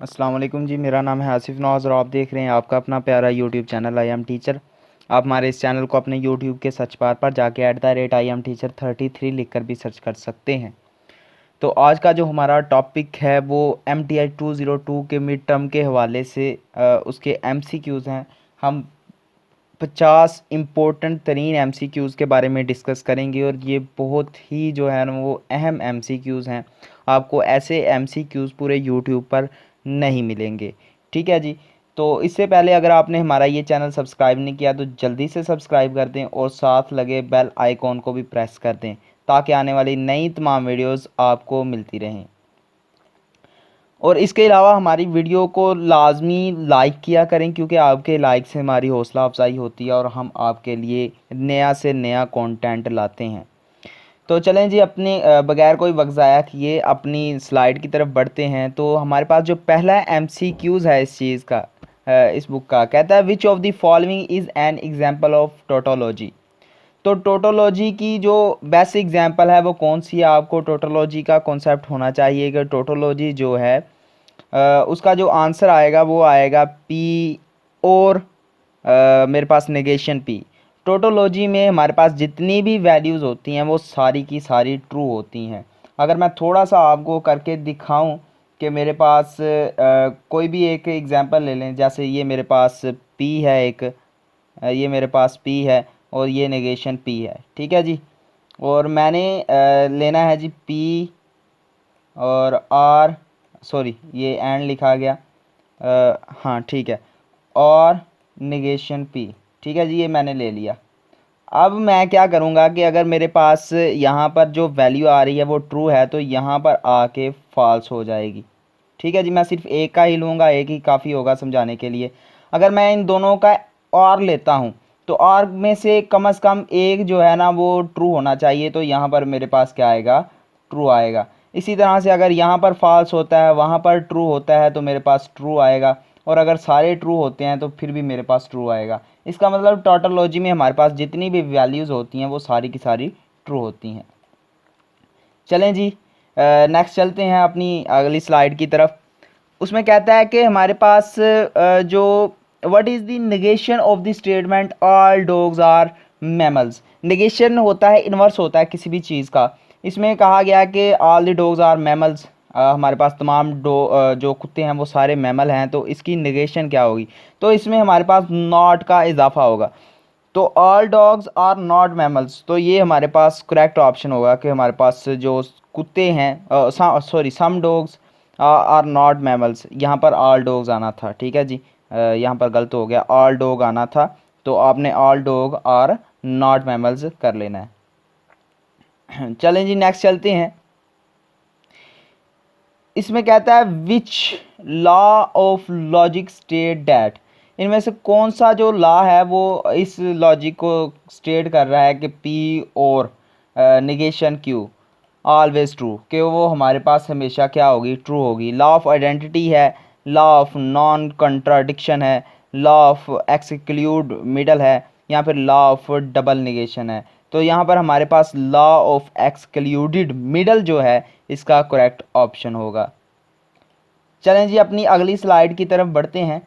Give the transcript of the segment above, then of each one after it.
अस्सलाम वालेकुम जी। मेरा नाम है आसिफ नवाज़ और आप देख रहे हैं आपका अपना प्यारा YouTube channel I am teacher. आप हमारे इस चैनल को अपने यूट्यूब के सर्च बार पर जाके @IamTeacher33 लिख कर भी सर्च कर सकते हैं। तो आज का जो हमारा टॉपिक है वो MTI 202 के मिड टर्म के हवाले से उसके MCQs हैं। हम 50 इम्पोर्टेंट तरीन MCQs के बारे में डिस्कस करेंगे और ये बहुत ही जो है ना वो अहम MCQs हैं। आपको ऐसे MCQs पूरे यूट्यूब पर नहीं मिलेंगे। ठीक है जी। तो इससे पहले अगर आपने हमारा ये चैनल सब्सक्राइब नहीं किया तो जल्दी से सब्सक्राइब कर दें और साथ लगे बेल आइकॉन को भी प्रेस कर दें ताकि आने वाली नई तमाम वीडियोस आपको मिलती रहें। और इसके अलावा हमारी वीडियो को लाजमी लाइक किया करें क्योंकि आपके लाइक से हमारी हौसला अफजाई होती है और हम आपके लिए नया से नया कंटेंट लाते हैं। तो चलें जी, अपने बगैर कोई वक्त ज़ाया किए अपनी स्लाइड की तरफ बढ़ते हैं। तो हमारे पास जो पहला MCQs है इस चीज़ का, इस बुक का, कहता है which of the following is an example of tautology. तो टोटोलॉजी की जो बेस्ट एग्जांपल है वो कौन सी है। आपको टोटोलॉजी का कॉन्सेप्ट होना चाहिए कि टोटोलॉजी जो है उसका जो आंसर आएगा वो आएगा पी और मेरे पास नेगेशन पी। टोटोलॉजी में हमारे पास जितनी भी वैल्यूज़ होती हैं वो सारी की सारी ट्रू होती हैं। अगर मैं थोड़ा सा आपको करके दिखाऊं कि मेरे पास कोई भी एक एग्जांपल ले लें, जैसे ये मेरे पास पी है एक, ये मेरे पास पी है और ये नेगेशन पी है। ठीक है जी। और मैंने लेना है जी पी और आर, सॉरी ये एंड लिखा गया, हाँ ठीक है, और नेगेशन पी। ठीक है जी, ये मैंने ले लिया। अब मैं क्या करूँगा कि अगर मेरे पास यहाँ पर जो वैल्यू आ रही है वो ट्रू है तो यहाँ पर आके फॉल्स हो जाएगी। ठीक है जी। मैं सिर्फ एक का ही लूँगा, एक ही काफ़ी होगा समझाने के लिए। अगर मैं इन दोनों का और लेता हूँ तो और में से कम एक जो है ना वो ट्रू होना चाहिए, तो यहाँ पर मेरे पास क्या आएगा, ट्रू आएगा। इसी तरह से अगर यहाँ पर फॉल्स होता है वहाँ पर ट्रू होता है तो मेरे पास ट्रू आएगा, और अगर सारे ट्रू होते हैं तो फिर भी मेरे पास ट्रू आएगा। इसका मतलब टोटोलॉजी में हमारे पास जितनी भी वैल्यूज़ होती हैं वो सारी की सारी ट्रू होती हैं। चलें जी, नेक्स्ट चलते हैं अपनी अगली स्लाइड की तरफ। उसमें कहता है कि हमारे पास जो what is the negation of the statement all dogs are mammals. Negation होता है, इन्वर्स होता है किसी भी चीज़ का। इसमें कहा गया कि all the dogs are mammals, हमारे पास तमाम जो कुत्ते हैं वो सारे मैमल हैं, तो इसकी नेगेशन क्या होगी। तो इसमें हमारे पास नॉट का इजाफा होगा। तो all dogs are not mammals, तो ये हमारे पास करेक्ट ऑप्शन होगा कि हमारे पास जो कुत्ते हैं, sorry some dogs are not mammals, यहाँ पर ऑल डॉग्स आना था। ठीक है जी, यहाँ पर गलत हो गया, ऑल डॉग आना था, तो आपने all dog are not mammals कर लेना है। चलें जी, नेक्स्ट चलते हैं। इसमें कहता है which law of logic state that. इनमें से कौन सा जो लॉ है वो इस लॉजिक को स्टेट कर रहा है कि पी और निगेशन क्यू ऑलवेज ट्रू, कि वो हमारे पास हमेशा क्या होगी, ट्रू होगी। लॉ ऑफ आइडेंटिटी है, लॉ ऑफ नॉन कंट्राडिक्शन है, लॉ ऑफ एक्सक्लूड मिडल है, या फिर लॉ ऑफ डबल निगेशन है। तो यहाँ पर हमारे पास लॉ ऑफ एक्सक्लूडेड मिडल जो है इसका करेक्ट ऑप्शन होगा। चलें जी, अपनी अगली स्लाइड की तरफ बढ़ते हैं।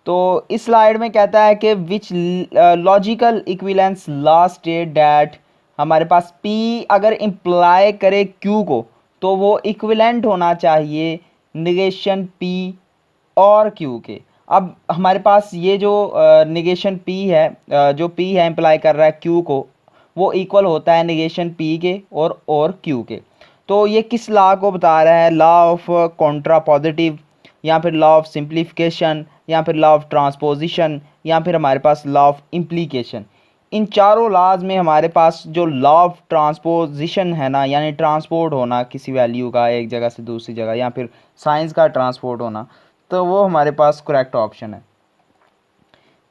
तो इस स्लाइड में कहता है कि which logical equivalence law state that. हमारे पास P अगर इम्प्लाई करे Q को तो वो इक्विवेलेंट होना चाहिए निगेशन P और Q के। अब हमारे पास ये जो निगेशन P है, जो P है इम्प्लाई कर रहा है Q को, वो इक्वल होता है निगेशन P के और Q के। तो ये किस लॉ को बता रहा है, लॉ ऑफ कॉन्ट्रापोजिटिव, या फिर लॉ ऑफ सिंप्लीफिकेशन, या फिर लॉ ऑफ ट्रांसपोजिशन, या फिर हमारे पास लॉ ऑफ इम्प्लीकेशन। इन चारों लॉज में हमारे पास जो लॉ ऑफ ट्रांसपोजिशन है ना, यानी ट्रांसपोर्ट होना किसी वैल्यू का एक जगह से दूसरी जगह, या फिर साइंस का ट्रांसपोर्ट होना, तो वो हमारे पास करेक्ट ऑप्शन है।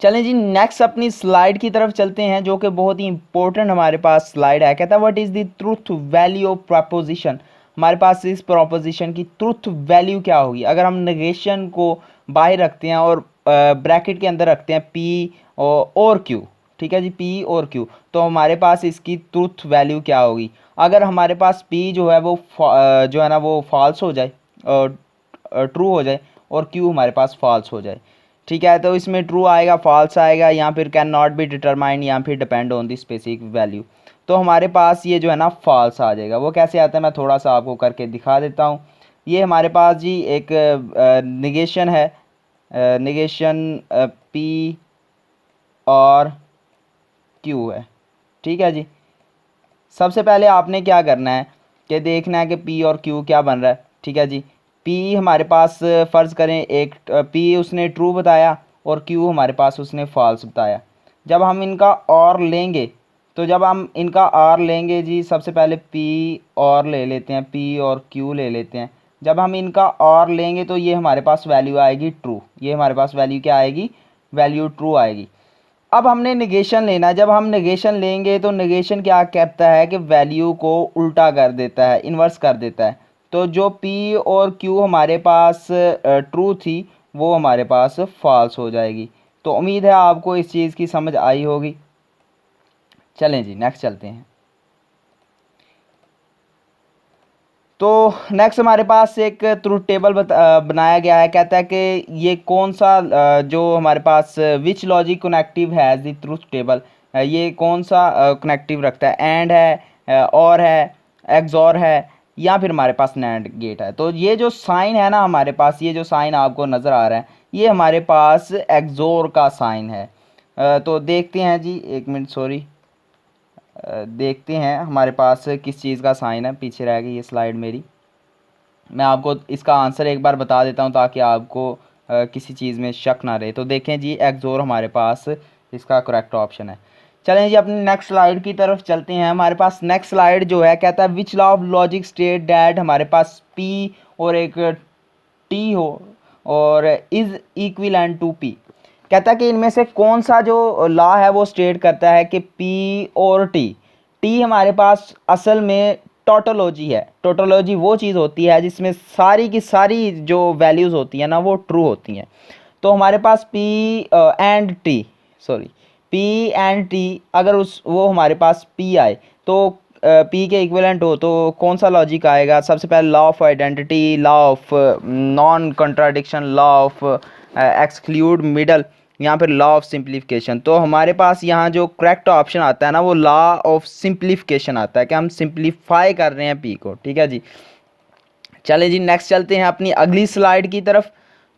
चलें जी, नेक्स्ट अपनी स्लाइड की तरफ चलते हैं जो कि बहुत ही इंपॉर्टेंट हमारे पास स्लाइड है। कहता है what is the truth value of proposition. हमारे पास इस प्रोपोजिशन की ट्रूथ वैल्यू क्या होगी। अगर हम नेगेशन को बाहर रखते हैं और ब्रैकेट के अंदर रखते हैं पी और क्यू, ठीक है जी, पी और क्यू, तो हमारे पास इसकी ट्रूथ वैल्यू क्या होगी। अगर हमारे पास पी जो है वो जो है ना वो फॉल्स हो जाए, ट्रू हो जाए, और Q हमारे पास फॉल्स हो जाए, ठीक है। तो इसमें ट्रू आएगा, फॉल्स आएगा, या फिर कैन नॉट बी डिटरमाइंड, या फिर depend on the specific value. तो हमारे पास ये जो है ना फॉल्स आ जाएगा। वो कैसे आता है मैं थोड़ा सा आपको करके दिखा देता हूँ। ये हमारे पास जी एक निगेशन है, निगेशन P और Q है, ठीक है जी। सबसे पहले आपने क्या करना है कि देखना है कि P और Q क्या बन रहा है, ठीक है जी। P हमारे पास फ़र्ज़ करें एक P उसने ट्रू बताया और Q हमारे पास उसने फॉल्स बताया। जब हम इनका और लेंगे, तो जब हम इनका और लेंगे जी, सबसे पहले P और ले लेते हैं, P और Q ले लेते हैं। जब हम इनका और लेंगे तो ये हमारे पास वैल्यू आएगी ट्रू, ये हमारे पास वैल्यू क्या आएगी, वैल्यू ट्रू आएगी। अब हमने नेगेशन लेना है। जब हम नेगेशन लेंगे तो नेगेशन क्या कहता है कि वैल्यू को उल्टा कर देता है, इन्वर्स कर देता है। तो जो P और Q हमारे पास ट्रू थी वो हमारे पास फॉल्स हो जाएगी। तो उम्मीद है आपको इस चीज़ की समझ आई होगी। चलें जी नेक्स्ट चलते हैं। तो नेक्स्ट हमारे पास एक ट्रुथ टेबल बनाया गया है। कहता है कि ये कौन सा जो हमारे पास विच लॉजिक कनेक्टिव है द ट्रुथ टेबल, ये कौन सा कनेक्टिव रखता है, एंड है, और है, एक्सॉर है, या फिर हमारे पास नैंड गेट है। तो ये जो साइन है ना हमारे पास, ये जो साइन आपको नज़र आ रहा है, ये हमारे पास एक्सॉर का साइन है। तो देखते हैं जी, एक मिनट सॉरी, देखते हैं हमारे पास किस चीज़ का साइन है। पीछे रह गई ये स्लाइड मेरी, मैं आपको इसका आंसर एक बार बता देता हूं ताकि आपको किसी चीज़ में शक ना रहे। तो देखें जी, एक्सोर हमारे पास इसका करेक्ट ऑप्शन है। चलें जी अपनी नेक्स्ट स्लाइड की तरफ चलते हैं। हमारे पास नेक्स्ट स्लाइड जो है कहता है which law of logic state that, हमारे पास P और एक T हो और इज़ इक्विवेलेंट टू P। कहता है कि इनमें से कौन सा जो लॉ है वो स्टेट करता है कि P और T हमारे पास असल में टोटोलॉजी है। टोटोलॉजी वो चीज़ होती है जिसमें सारी की सारी जो वैल्यूज़ होती हैं ना वो ट्रू होती हैं। तो हमारे पास P and T, sorry P and T, अगर उस वो हमारे पास P आए तो P के इक्विवेलेंट हो तो कौन सा लॉजिक आएगा। सबसे पहले law of identity, law of non contradiction, law of exclude middle, यहाँ पर लॉ ऑफ सिंप्लीफिकेशन। तो हमारे पास यहाँ जो करेक्ट ऑप्शन आता है ना वो लॉ ऑफ सिंप्लीफिकेशन आता है कि हम सिंप्लीफाई कर रहे हैं P को, ठीक है जी। चलें जी नेक्स्ट चलते हैं अपनी अगली स्लाइड की तरफ।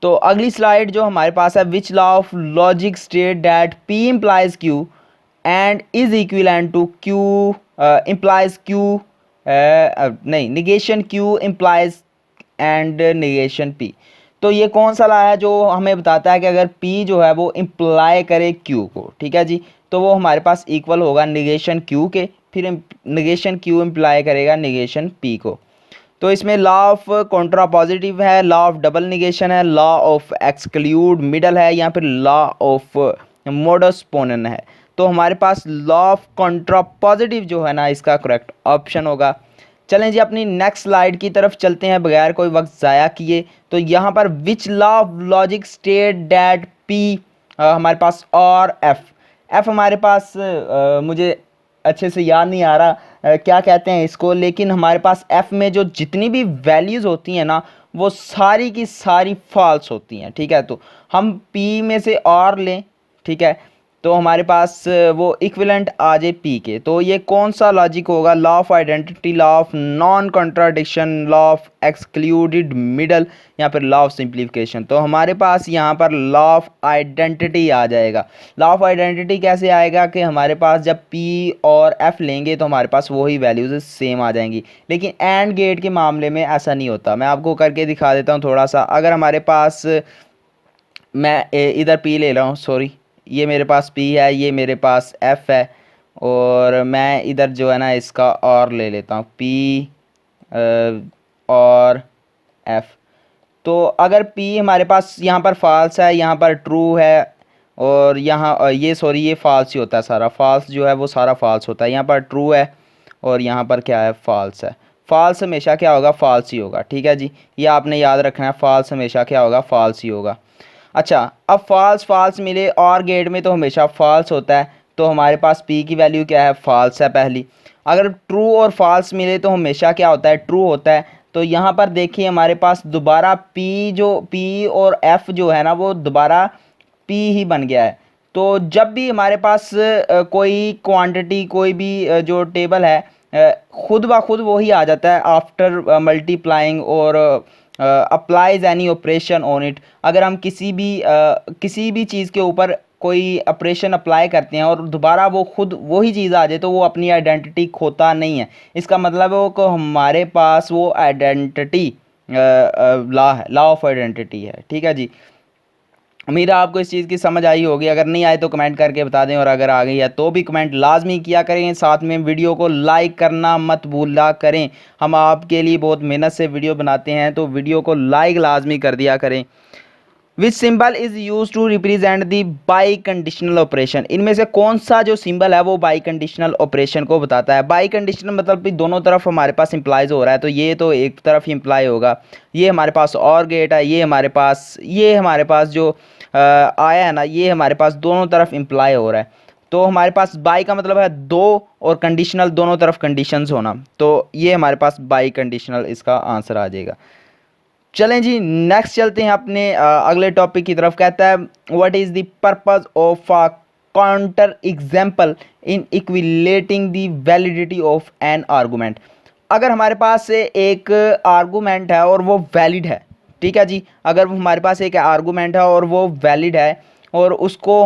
तो अगली स्लाइड जो हमारे पास है which law of logic state that P implies Q and is equivalent to Q implies Q, नहीं, negation Q implies and negation P। तो ये कौन सा लॉ है जो हमें बताता है कि अगर P जो है वो इम्प्लाई करे Q को, ठीक है जी, तो वो हमारे पास इक्वल होगा निगेशन Q के, फिर निगेशन Q इम्प्लाई करेगा निगेशन P को। तो इसमें लॉ ऑफ कॉन्ट्रापॉजिटिव है, लॉ ऑफ डबल निगेशन है, लॉ ऑफ एक्सक्लूड मिडल है, या फिर लॉ ऑफ मोडस पोनेन है। तो हमारे पास लॉ ऑफ कॉन्ट्रापॉजिटिव जो है ना इसका करेक्ट ऑप्शन होगा। चलें जी अपनी नेक्स्ट स्लाइड की तरफ चलते हैं बगैर कोई वक्त ज़ाया किए। तो यहाँ पर विच law of logic state that P, हमारे पास और F हमारे पास मुझे अच्छे से याद नहीं आ रहा क्या कहते हैं इसको, लेकिन हमारे पास F में जो जितनी भी वैल्यूज़ होती हैं ना वो सारी की सारी फॉल्स होती हैं, ठीक है। तो हम P में से और लें, ठीक है, तो हमारे पास वो इक्विवेलेंट आ जाए P के। तो ये कौन सा लॉजिक होगा, law of identity, law of non contradiction, law of excluded middle, या फिर लॉ ऑफ सिंप्लीफिकेशन। तो हमारे पास यहाँ पर लॉ ऑफ आइडेंटिटी आ जाएगा। लॉ ऑफ आइडेंटिटी कैसे आएगा कि हमारे पास जब P और F लेंगे तो हमारे पास वही वैल्यूज़ सेम आ जाएंगी, लेकिन एंड गेट के मामले में ऐसा नहीं होता। मैं आपको करके दिखा देता हूँ थोड़ा सा। अगर हमारे पास, मैं इधर P ले रहा हूँ, सॉरी, ये मेरे पास P है, ये मेरे पास F है, और मैं इधर जो है ना इसका और ले लेता हूँ P और F। तो अगर P हमारे पास यहाँ पर फॉल्स है, यहाँ पर ट्रू है, और यहाँ ये सॉरी ये फॉल्स ही होता है सारा, फॉल्स जो है वो सारा फॉल्स होता है। यहाँ पर ट्रू है और यहाँ पर क्या है, फॉल्स है। फॉल्स हमेशा क्या होगा, फॉल्स ही होगा, ठीक है जी, ये आपने याद रखना है, फॉल्स हमेशा क्या होगा, फॉल्स ही होगा। अच्छा, अब फॉल्स मिले और गेट में तो हमेशा फॉल्स होता है, तो हमारे पास P की वैल्यू क्या है, फॉल्स है पहली। अगर ट्रू और फॉल्स मिले तो हमेशा क्या होता है, ट्रू होता है। तो यहाँ पर देखिए हमारे पास दोबारा P और F जो है ना वो दोबारा P ही बन गया है। तो जब भी हमारे पास कोई क्वांटिटी कोई भी जो टेबल है खुद ब खुद वही आ जाता है आफ्टर मल्टीप्लाइंग और applies any operation on it. अगर हम किसी भी चीज़ के ऊपर कोई ऑपरेशन अप्लाई करते हैं और दोबारा वो खुद वही चीज़ आ जाए तो वो अपनी आइडेंटिटी खोता नहीं है। इसका मतलब है वो हमारे पास वो आइडेंटिटी लॉ ऑफ आइडेंटिटी है। ठीक है जी, उम्मीद है आपको इस चीज़ की समझ आई होगी। अगर नहीं आए तो कमेंट करके बता दें, और अगर आ गई है तो भी कमेंट लाजमी किया करें। साथ में वीडियो को लाइक करना मत भूला करें। हम आपके लिए बहुत मेहनत से वीडियो बनाते हैं, तो वीडियो को लाइक लाजमी कर दिया करें। Which symbol is use to represent the biconditional operation. इनमें से कौन सा जो सिंबल है वो बाई कंडीशनल ऑपरेशन को बताता है। बाई कंडीशनल मतलब कि दोनों तरफ हमारे पास इंप्लाइज हो रहा है, तो ये तो एक तरफ ही इंप्लाई होगा। ये हमारे पास और गेट है, ये हमारे पास जो आया है ना, ये हमारे पास दोनों तरफ इंप्लाई हो रहा है। तो हमारे पास बाई का मतलब है दो, और कंडीशनल दोनों तरफ कंडीशंस होना, तो ये हमारे पास बाई कंडीशनल इसका आंसर आ जाएगा। चलें जी, नेक्स्ट चलते हैं अपने अगले टॉपिक की तरफ। कहता है what is the purpose of a counter example in equating the validity of an argument. अगर हमारे पास एक आर्गूमेंट है और वो वैलिड है, ठीक है जी, अगर हमारे पास एक आर्गूमेंट है और वो वैलिड है और उसको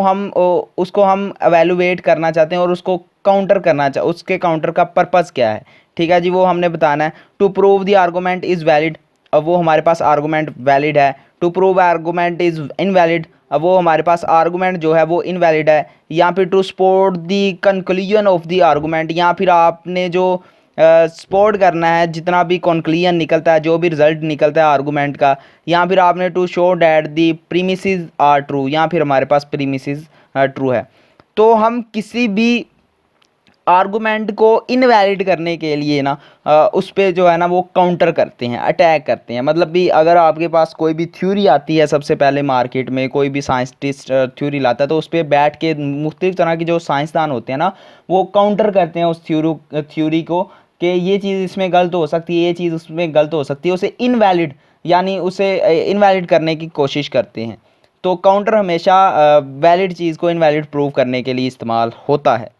हम एवेलुएट करना चाहते हैं और उसको काउंटर करना चाहते, उसके काउंटर का पर्पस क्या है, ठीक है जी, वो हमने बताना है। To prove the argument is valid, अब वो हमारे पास आर्गूमेंट वैलिड है। To prove argument is invalid, अब वो हमारे पास आर्गूमेंट जो है वो इनवैलिड है। या फिर to support the conclusion of the argument, या फिर आपने जो सपोर्ट करना है जितना भी कंक्लूजन निकलता है, जो भी रिजल्ट निकलता है आर्गूमेंट का। या फिर आपने to show that the premises are true, या फिर हमारे पास प्रीमिसेस ट्रू है। तो हम किसी भी आर्गूमेंट को इनवैलिड करने के लिए ना उस पर जो है ना वो काउंटर करते हैं, अटैक करते हैं। मतलब भी अगर आपके पास कोई भी थ्योरी आती है, सबसे पहले मार्केट में कोई भी साइंटिस्ट थ्योरी लाता है, तो उस पर बैठ के मुख्तलिफ तरह के जो साइंसदान होते हैं ना वो काउंटर करते हैं उस थ्योरी को कि ये चीज़ इसमें गलत हो सकती है, ये चीज़ उसमें गलत हो सकती है, उसे इनवैलिड यानी उसे इनवैलिड करने की कोशिश करते हैं। तो काउंटर हमेशा वैलिड चीज़ को इनवैलिड प्रूव करने के लिए इस्तेमाल होता है।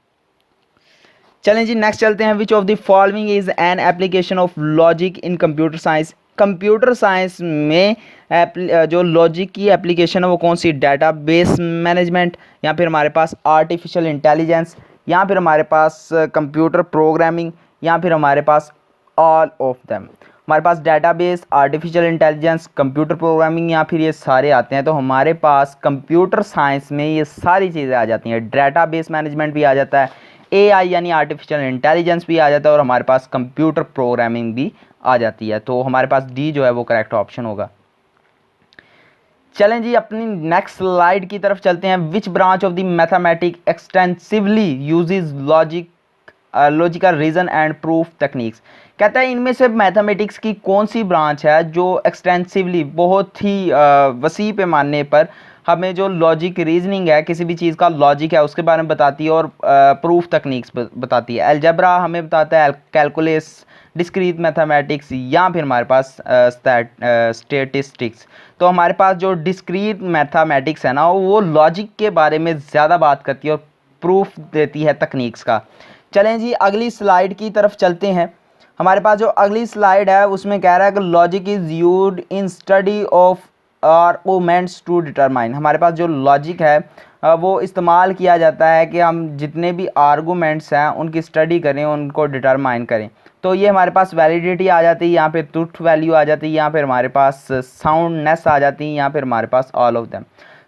चलें जी, नेक्स्ट चलते हैं। विच of the following is an application of logic in computer science. Computer science में जो लॉजिक की एप्लीकेशन है वो कौन सी? डेटाबेस मैनेजमेंट, या फिर हमारे पास आर्टिफिशियल इंटेलिजेंस, या फिर हमारे पास कंप्यूटर प्रोग्रामिंग, या फिर हमारे पास ऑल ऑफ देम। हमारे पास database, artificial intelligence, computer programming, या फिर ये सारे आते हैं। तो हमारे पास कंप्यूटर साइंस में ये सारी चीज़ें आ जाती हैं। डेटाबेस मैनेजमेंट भी आ जाता है, AI यानी आर्टिफिशियल इंटेलिजेंस भी आ जाता है, और हमारे पास कंप्यूटर प्रोग्रामिंग भी आ जाती है। तो हमारे पास डी जो है वो करेक्ट ऑप्शन होगा। चलें जी, अपनी नेक्स्ट स्लाइड की तरफ चलते हैं। Which branch of the mathematic extensively uses logical reason and proof techniques. कहता है इनमें से मैथमेटिक्स की कौन सी ब्रांच है जो एक्सटेंसिवली बहुत ही वसी पैमाने पर हमें जो लॉजिक रीजनिंग है, किसी भी चीज़ का लॉजिक है उसके बारे में बताती है, और प्रूफ टेक्निक्स बताती है। अलजेब्रा हमें बताता है, कैलकुलस, डिस्क्रीट मैथमेटिक्स, या फिर हमारे पास स्टैटिस्टिक्स। तो हमारे पास जो डिस्क्रीट मैथमेटिक्स है ना वो लॉजिक के बारे में ज़्यादा बात करती है और प्रूफ देती है तकनीक्स का। चलें जी, अगली स्लाइड की तरफ चलते हैं। हमारे पास जो अगली स्लाइड है उसमें कह रहा है कि logic is used in study of arguments to determine. हमारे पास जो लॉजिक है वो इस्तेमाल किया जाता है कि हम जितने भी आर्गुमेंट्स हैं उनकी स्टडी करें, उनको डिटरमाइन करें। तो ये हमारे पास वैलिडिटी आ जाती है, यहाँ पे ट्रुथ वैल्यू आ जाती है, यहाँ पे हमारे पास साउंडनेस आ जाती है, यहाँ पे हमारे पास ऑल ऑफ देम।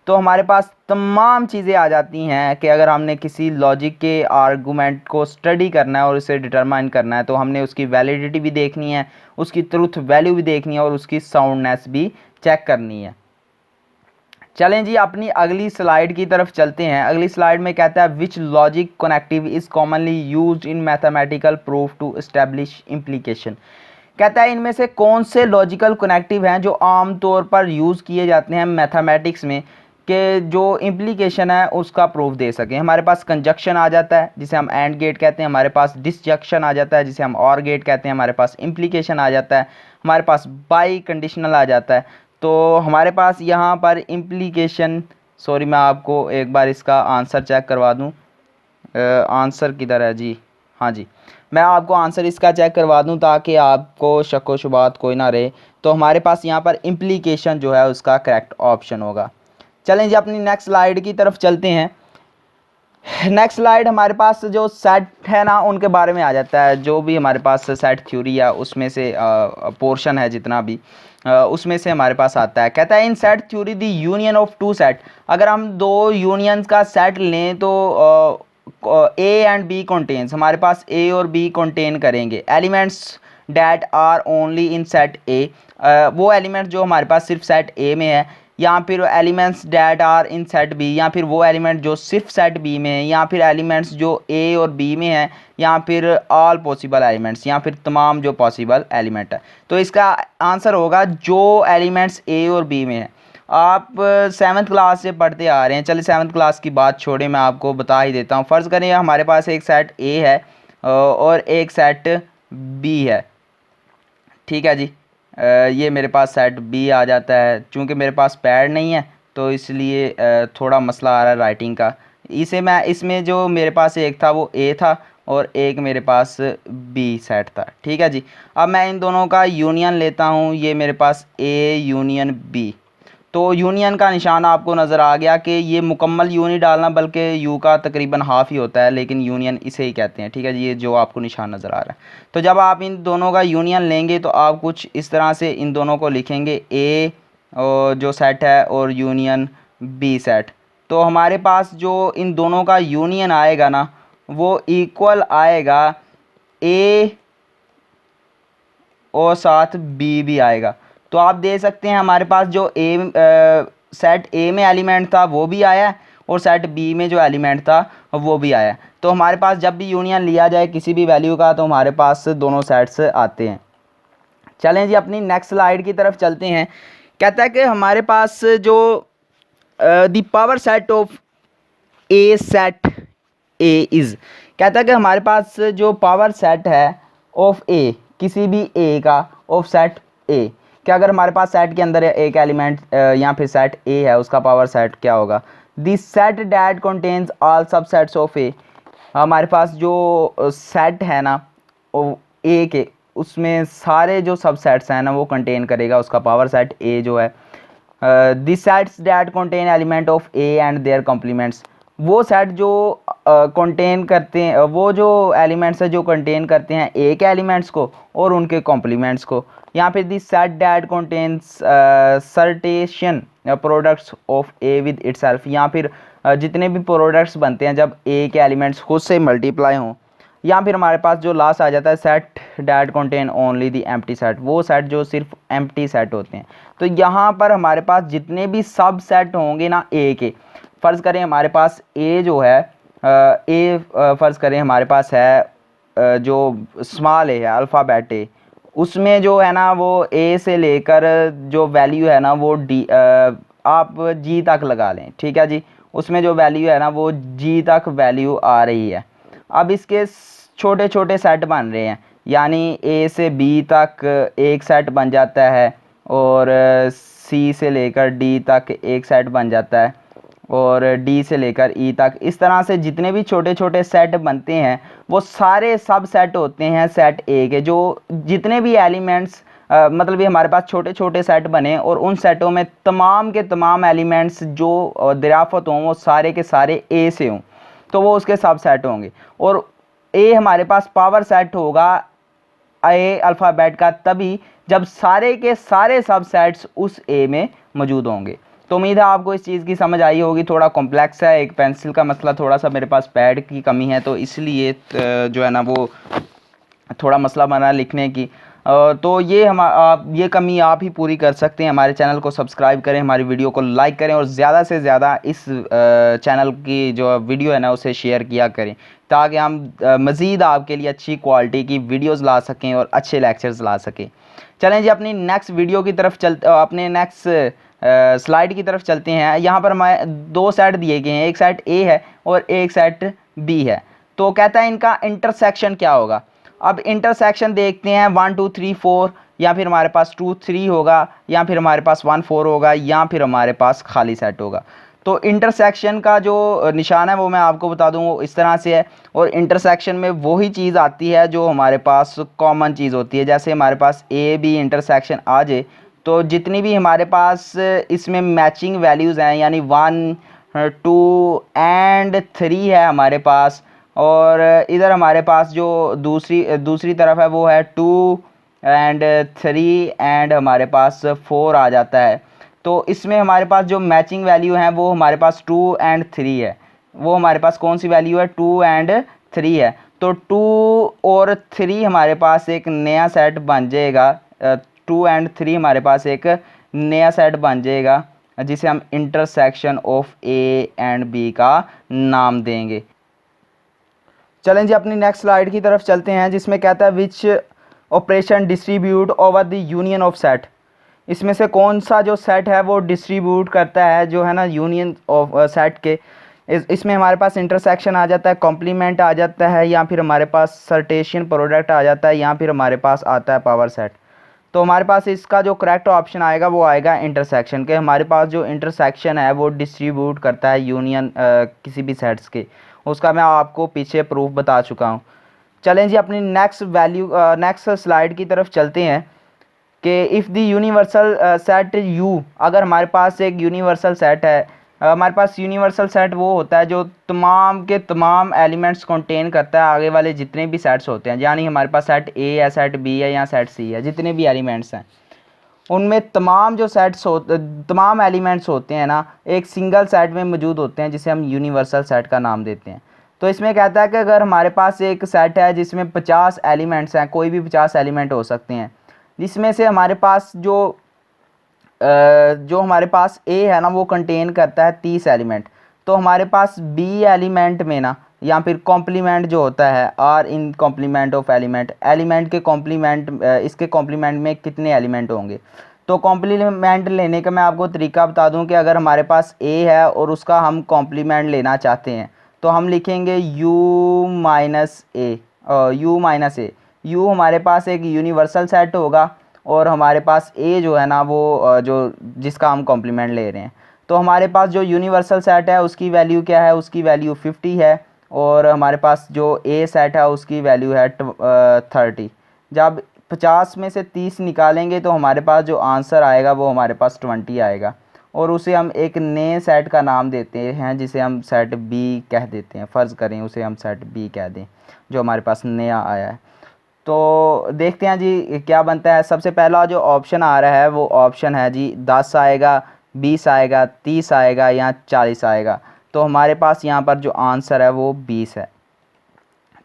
तो हमारे पास तमाम चीज़ें आ जाती हैं कि अगर हमने किसी लॉजिक के आर्गुमेंट को स्टडी करना है और उसे डिटरमाइन करना है, तो हमने उसकी वैलिडिटी भी देखनी है, उसकी ट्रुथ वैल्यू भी देखनी है, और उसकी साउंडनेस भी चेक करनी है। चलें जी, अपनी अगली स्लाइड की तरफ चलते हैं। अगली स्लाइड में कहता है which logic connective is commonly used in mathematical proof to establish implication. कहता है इनमें से कौन से लॉजिकल कनेक्टिव हैं जो आम तौर पर यूज़ किए जाते हैं मैथमेटिक्स में कि जो इम्प्लीकेशन है उसका प्रूफ दे सकें। हमारे पास कंजक्शन आ जाता है जिसे हम एंड गेट कहते हैं, हमारे पास डिसजंक्शन आ जाता है जिसे हम और गेट कहते हैं, हमारे पास इम्प्लीकेशन आ जाता है, हमारे पास बाई कंडीशनल आ जाता है। तो हमारे पास यहाँ पर इम्प्लीकेशन, सॉरी मैं आपको एक बार इसका आंसर चेक करवा दूँ। आंसर किधर है जी, हाँ जी, मैं आपको आंसर इसका चेक करवा दूं ताकि आपको शक व शुबात कोई ना रहे। तो हमारे पास यहाँ पर इम्प्लीकेशन जो है उसका करेक्ट ऑप्शन होगा। चलें जी अपनी नेक्स्ट स्लाइड की तरफ चलते हैं। नेक्स्ट स्लाइड हमारे पास जो सेट है ना उनके बारे में आ जाता है। जो भी हमारे पास सेट थ्योरी है उसमें से पोर्शन है जितना भी उसमें से हमारे पास आता है। कहता है in set theory the union of two set, अगर हम दो यूनियंस का सेट लें तो ए एंड बी कंटेन्स, हमारे पास ए और बी कंटेन करेंगे elements that are only in set A, वो एलिमेंट जो हमारे पास सिर्फ सेट ए में है, या फिर elements that are in set B, या फिर वो एलिमेंट जो सिर्फ सेट बी में है, या फिर एलिमेंट्स जो ए और बी में है, या फिर ऑल पॉसिबल एलिमेंट्स, या फिर तमाम जो पॉसिबल एलिमेंट है। तो इसका आंसर होगा जो एलिमेंट्स ए और बी में है। आप 7th क्लास से पढ़ते आ रहे हैं, चलिए 7th क्लास की बात छोड़े, मैं आपको बता ही देता हूँ। फ़र्ज़ करें हमारे पास एक सेट ए है और एक सेट बी है, ठीक है जी। ये मेरे पास सेट बी आ जाता है, चूँकि मेरे पास पैड नहीं है तो इसलिए थोड़ा मसला आ रहा है राइटिंग का। इसे मैं इसमें जो मेरे पास एक था वो ए था और एक मेरे पास बी सेट था, ठीक है जी। अब मैं इन दोनों का यूनियन लेता हूँ, ये मेरे पास ए यूनियन बी। तो यूनियन का निशान आपको नज़र आ गया कि ये मुकम्मल यू नहीं डालना बल्कि यू का तकरीबन हाफ़ ही होता है, लेकिन यूनियन इसे ही कहते हैं, ठीक है जी। ये जो आपको निशान नज़र आ रहा है, तो जब आप इन दोनों का यूनियन लेंगे तो आप कुछ इस तरह से इन दोनों को लिखेंगे, ए जो सेट है और यूनियन बी सेट। तो हमारे पास जो इन दोनों का यूनियन आएगा ना वो इक्वल आएगा ए और साथ बी भी आएगा। तो आप दे सकते हैं हमारे पास जो सेट ए में एलिमेंट था वो भी आया और सेट बी में जो एलिमेंट था वो भी आया। तो हमारे पास जब भी यूनियन लिया जाए किसी भी वैल्यू का तो हमारे पास दोनों सेट्स आते हैं। चलें जी अपनी नेक्स्ट स्लाइड की तरफ चलते हैं। कहता है कि हमारे पास जो the power set of A set A is, कहता है कि हमारे पास जो पावर सेट है ऑफ ए, किसी भी ए का ऑफ सेट ए, कि अगर हमारे पास सेट के अंदर एक एलिमेंट या फिर सेट ए है उसका पावर सेट क्या होगा, this set that contains all subsets of A. हमारे पास जो सेट है ना ए के उसमें सारे जो सबसेट्स हैं ना वो कंटेन करेगा उसका पावर सेट ए जो है। This sets that contain element of A and their complements, वो सेट जो कंटेन करते हैं, वो जो एलिमेंट्स है जो कंटेन करते हैं ए के एलिमेंट्स को और उनके कॉम्प्लीमेंट्स को। यहाँ पे this set that contains Cartesian products of A with itself, या फिर जितने भी प्रोडक्ट्स बनते हैं जब ए के एलिमेंट्स खुद से मल्टीप्लाई हों। या फिर हमारे पास जो लास्ट आ जाता है set that contain only the empty set, वो सेट जो सिर्फ एम्प्टी सेट होते हैं। तो यहाँ पर हमारे पास जितने भी सब सेट होंगे ना ए के, फ़र्ज़ करें हमारे पास ए जो है फ़र्ज़ करें हमारे पास है जो स्मॉल ए है अल्फ़ाबेट ए, उसमें जो है ना वो ए से लेकर जो वैल्यू है ना वो डी आप जी तक लगा लें, ठीक है जी। उसमें जो वैल्यू है ना वो जी तक वैल्यू आ रही है। अब इसके छोटे छोटे सेट बन रहे हैं, यानी ए से बी तक एक सेट बन जाता है और सी से लेकर डी तक एक सेट बन जाता है और डी से लेकर ई तक। इस तरह से जितने भी छोटे छोटे सेट बनते हैं वो सारे सब सेट होते हैं सेट ए के। जो जितने भी एलिमेंट्स मतलब ये हमारे पास छोटे छोटे सेट बने और उन सेटों में तमाम के तमाम एलिमेंट्स जो दराफत हों वो सारे के सारे ए से हों तो वो उसके सब सेट होंगे। और ए हमारे पास पावर सेट होगा ए अल्फ़ाबेट का तभी जब सारे के सारे सब सेट्स उस ए में मौजूद होंगे। तो उम्मीद है आपको इस चीज़ की समझ आई होगी। थोड़ा कॉम्प्लेक्स है, एक पेंसिल का मसला, थोड़ा सा मेरे पास पैड की कमी है तो इसलिए जो है ना वो थोड़ा मसला बना लिखने की। तो ये कमी आप ही पूरी कर सकते हैं। हमारे चैनल को सब्सक्राइब करें, हमारी वीडियो को लाइक करें और ज़्यादा से ज़्यादा इस चैनल की जो वीडियो है ना उसे शेयर किया करें ताकि हम मज़ीद आपके लिए अच्छी क्वालिटी की वीडियोज़ ला सकें और अच्छे लेक्चर्स ला सकें। चलें जी अपनी नेक्स्ट वीडियो की तरफ अपने नेक्स्ट स्लाइड की तरफ चलते हैं। यहाँ पर हमारे दो सेट दिए गए हैं, एक सेट ए है और एक सेट बी है। तो कहता है इनका इंटरसेक्शन क्या होगा। अब इंटरसेक्शन देखते हैं 1 2 3 4, या फिर हमारे पास 2 3 होगा, या फिर हमारे पास 1 4 होगा, या फिर हमारे पास खाली सेट होगा। तो इंटरसेक्शन का जो निशान है वो मैं आपको बता दूँ वो इस तरह से है। और इंटरसेक्शन में वही चीज़ आती है जो हमारे पास कॉमन चीज़ होती है। जैसे हमारे पास ए बी इंटरसेक्शन आ जाए तो जितनी भी हमारे पास इसमें मैचिंग वैल्यूज़ हैं, यानी 1 2 एंड 3 है हमारे पास, और इधर हमारे पास जो दूसरी तरफ है वो है 2 एंड 3 एंड हमारे पास 4 आ जाता है। तो इसमें हमारे पास जो मैचिंग वैल्यू है वो हमारे पास 2 एंड 3 है। वो हमारे पास कौन सी वैल्यू है, 2 एंड 3 है। तो 2 और 3 हमारे पास एक नया सेट बन जाएगा। 2 एंड 3 हमारे पास एक नया सेट बन जाएगा जिसे हम intersection of A and B का नाम देंगे। चलें जी अपनी नेक्स्ट स्लाइड की तरफ चलते हैं, जिसमें कहता है which operation distribute over the union of set. इसमें से कौन सा जो सेट है वो डिस्ट्रीब्यूट करता है जो है ना यूनियन ऑफ सेट के। इसमें हमारे पास इंटरसेक्शन आ जाता है, कॉम्प्लीमेंट आ जाता है, या फिर हमारे पास सर्टेशियन प्रोडक्ट आ जाता है, या फिर हमारे पास आता है पावर सेट। तो हमारे पास इसका जो करेक्ट ऑप्शन आएगा वो आएगा इंटरसेक्शन के। हमारे पास जो इंटरसेक्शन है वो डिस्ट्रीब्यूट करता है यूनियन किसी भी सेट्स के। उसका मैं आपको पीछे प्रूफ बता चुका हूँ। चलें जी अपनी नेक्स्ट स्लाइड की तरफ चलते हैं कि if the universal set you, अगर हमारे पास एक यूनिवर्सल सेट है। हमारे पास यूनिवर्सल सेट वो होता है जो तमाम के तमाम एलिमेंट्स कंटेन करता है, आगे वाले जितने भी सेट्स होते हैं। यानी हमारे पास सेट ए है, सेट बी है, या सेट सी है, जितने भी एलिमेंट्स हैं उनमें तमाम एलिमेंट्स होते हैं ना, एक सिंगल सेट में मौजूद होते हैं, जिसे हम यूनिवर्सल सेट का नाम देते हैं। तो इसमें कहता है कि अगर हमारे पास एक सेट है जिसमें 50 एलिमेंट्स हैं, कोई भी 50 एलिमेंट हो सकते हैं, जिसमें से हमारे पास जो हमारे पास ए है ना वो कंटेन करता है 30 एलिमेंट। तो हमारे पास बी एलिमेंट में ना, या फिर कॉम्प्लीमेंट जो होता है are in complement of element के कॉम्प्लीमेंट, इसके कॉम्प्लीमेंट में कितने एलिमेंट होंगे। तो कॉम्प्लीमेंट लेने का मैं आपको तरीका बता दूं कि अगर हमारे पास ए है और उसका हम कॉम्प्लीमेंट लेना चाहते हैं तो हम लिखेंगे u-a। यू हमारे पास एक यूनिवर्सल सेट होगा, और हमारे पास ए जो है ना वो जो जिसका हम कॉम्प्लीमेंट ले रहे हैं। तो हमारे पास जो यूनिवर्सल सेट है उसकी वैल्यू क्या है, उसकी वैल्यू 50 है, और हमारे पास जो ए सेट है उसकी वैल्यू है 30। जब 50 में से 30 निकालेंगे तो हमारे पास जो आंसर आएगा वो हमारे पास 20 आएगा, और उसे हम एक नए सेट का नाम देते हैं जिसे हम सेट बी कह देते हैं। फ़र्ज़ करें उसे हम सेट बी कह दें जो हमारे पास नया आया है। तो देखते हैं जी क्या बनता है। सबसे पहला जो ऑप्शन आ रहा है वो ऑप्शन है जी 10 आएगा, 20 आएगा, 30 आएगा, या 40 आएगा। तो हमारे पास यहाँ पर जो आंसर है वो 20 है।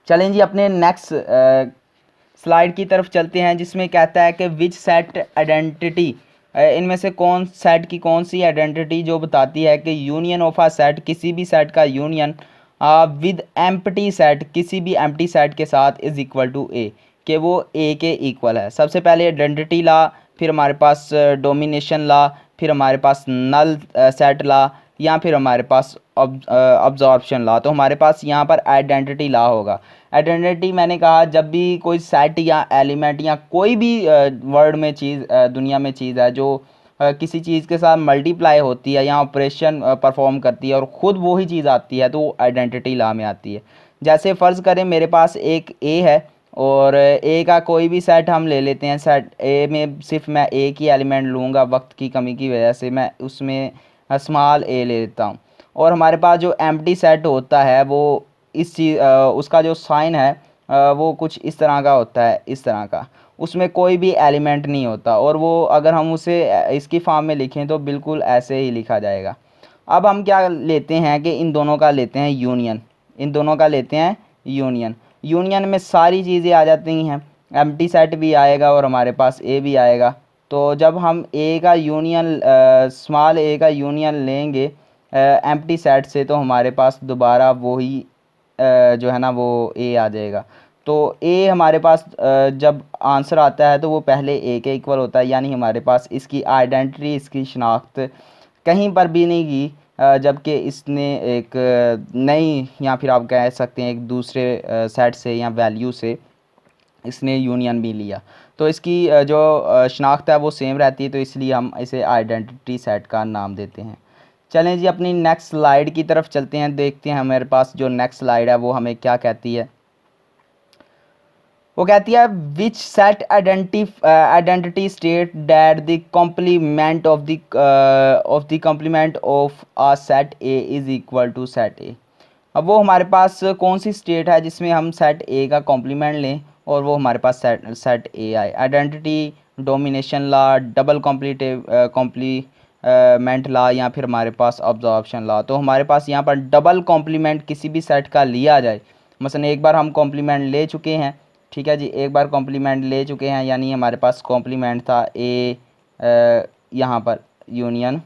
चलें जी अपने नेक्स्ट स्लाइड की तरफ चलते हैं, जिसमें कहता है कि विच सेट आइडेंटिटी, इनमें से कौन सेट की कौन सी आइडेंटिटी जो बताती है कि यूनियन ऑफ अ सेट, किसी भी सेट का यूनियन विद एम्प्टी सेट, किसी भी एम्प्टी सेट के साथ इज़ इक्वल टू ए, कि वो ए के इक्वल है। सबसे पहले आइडेंटिटी ला, फिर हमारे पास डोमिनेशन ला, फिर हमारे पास नल सेट ला, या फिर हमारे पास अब्जॉर्प्शन ला। तो हमारे पास यहाँ पर आइडेंटिटी ला होगा। आइडेंटिटी मैंने कहा जब भी कोई सेट या एलिमेंट या कोई भी वर्ड में चीज़ दुनिया में चीज़ है जो किसी चीज़ के साथ मल्टीप्लाई होती है या ऑपरेशन परफॉर्म करती है और ख़ुद वही चीज़ आती है तो वो आइडेंटिटी ला में आती है। जैसे फ़र्ज़ करें मेरे पास एक ए है और ए का कोई भी सेट हम ले लेते हैं। सेट ए में सिर्फ मैं एक ही एलिमेंट लूँगा, वक्त की कमी की वजह से मैं उसमें स्मॉल ए ले लेता हूँ। और हमारे पास जो एम्प्टी सेट होता है वो इस चीज़ उसका जो साइन है वो कुछ इस तरह का होता है, इस तरह का, उसमें कोई भी एलिमेंट नहीं होता, और वो अगर हम उसे इसकी फॉर्म में लिखें तो बिल्कुल ऐसे ही लिखा जाएगा। अब हम क्या लेते हैं कि इन दोनों का लेते हैं यूनियन, इन दोनों का लेते हैं यूनियन। यूनियन में सारी चीज़ें आ जाती हैं, एम्प्टी सेट भी आएगा और हमारे पास ए भी आएगा। तो जब हम ए का यूनियन स्मॉल ए का यूनियन लेंगे एम्प्टी सेट से तो हमारे पास दोबारा वही जो है ना वो ए आ जाएगा। तो ए हमारे पास जब आंसर आता है तो वो पहले ए के इक्वल होता है, यानी हमारे पास इसकी आइडेंटिटी, इसकी शनाख्त कहीं पर भी नहीं की, जबकि इसने एक नई, या फिर आप कह सकते हैं एक दूसरे सेट से या वैल्यू से इसने यूनियन भी लिया, तो इसकी जो शनाख्त है वो सेम रहती है, तो इसलिए हम इसे आइडेंटिटी सेट का नाम देते हैं। चलें जी अपनी नेक्स्ट स्लाइड की तरफ चलते हैं, देखते हैं हमारे पास जो नेक्स्ट स्लाइड है वो हमें क्या कहती है। वो कहती है which set identity state that the complement of the complement of a set A is equal to set A. अब वो हमारे पास कौन सी स्टेट है जिसमें हम सेट ए का कॉम्प्लीमेंट लें और वो हमारे पास सेट ए आए। आइडेंटिटी, डोमिनेशन ला, डबल कॉम्प्लीमेंट ला, या फिर हमारे पास ऑब्जॉर्प्शन ला। तो हमारे पास यहाँ पर डबल कॉम्प्लीमेंट किसी भी सेट का लिया जाए, मसलन एक बार हम कॉम्प्लीमेंट ले चुके हैं, ठीक है जी, एक बार कॉम्प्लीमेंट ले चुके हैं, यानी हमारे पास कॉम्प्लीमेंट था ए, यहाँ पर यूनियन,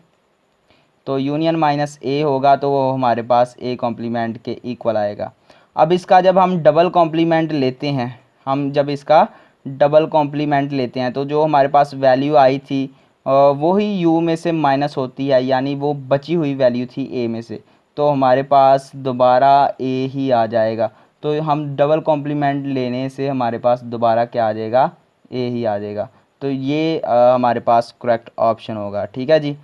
तो यूनियन माइनस ए होगा तो वो हमारे पास ए कॉम्प्लीमेंट के इक्वल आएगा। अब इसका जब हम डबल कॉम्प्लीमेंट लेते हैं, हम जब इसका डबल कॉम्प्लीमेंट लेते हैं तो जो हमारे पास वैल्यू आई थी वो ही यू में से माइनस होती है, यानी वो बची हुई वैल्यू थी ए में से, तो हमारे पास दोबारा ए ही आ जाएगा। तो हम डबल कॉम्प्लीमेंट लेने से हमारे पास दोबारा क्या आ जाएगा, ए ही आ जाएगा। तो ये हमारे पास करेक्ट ऑप्शन होगा, ठीक है जी।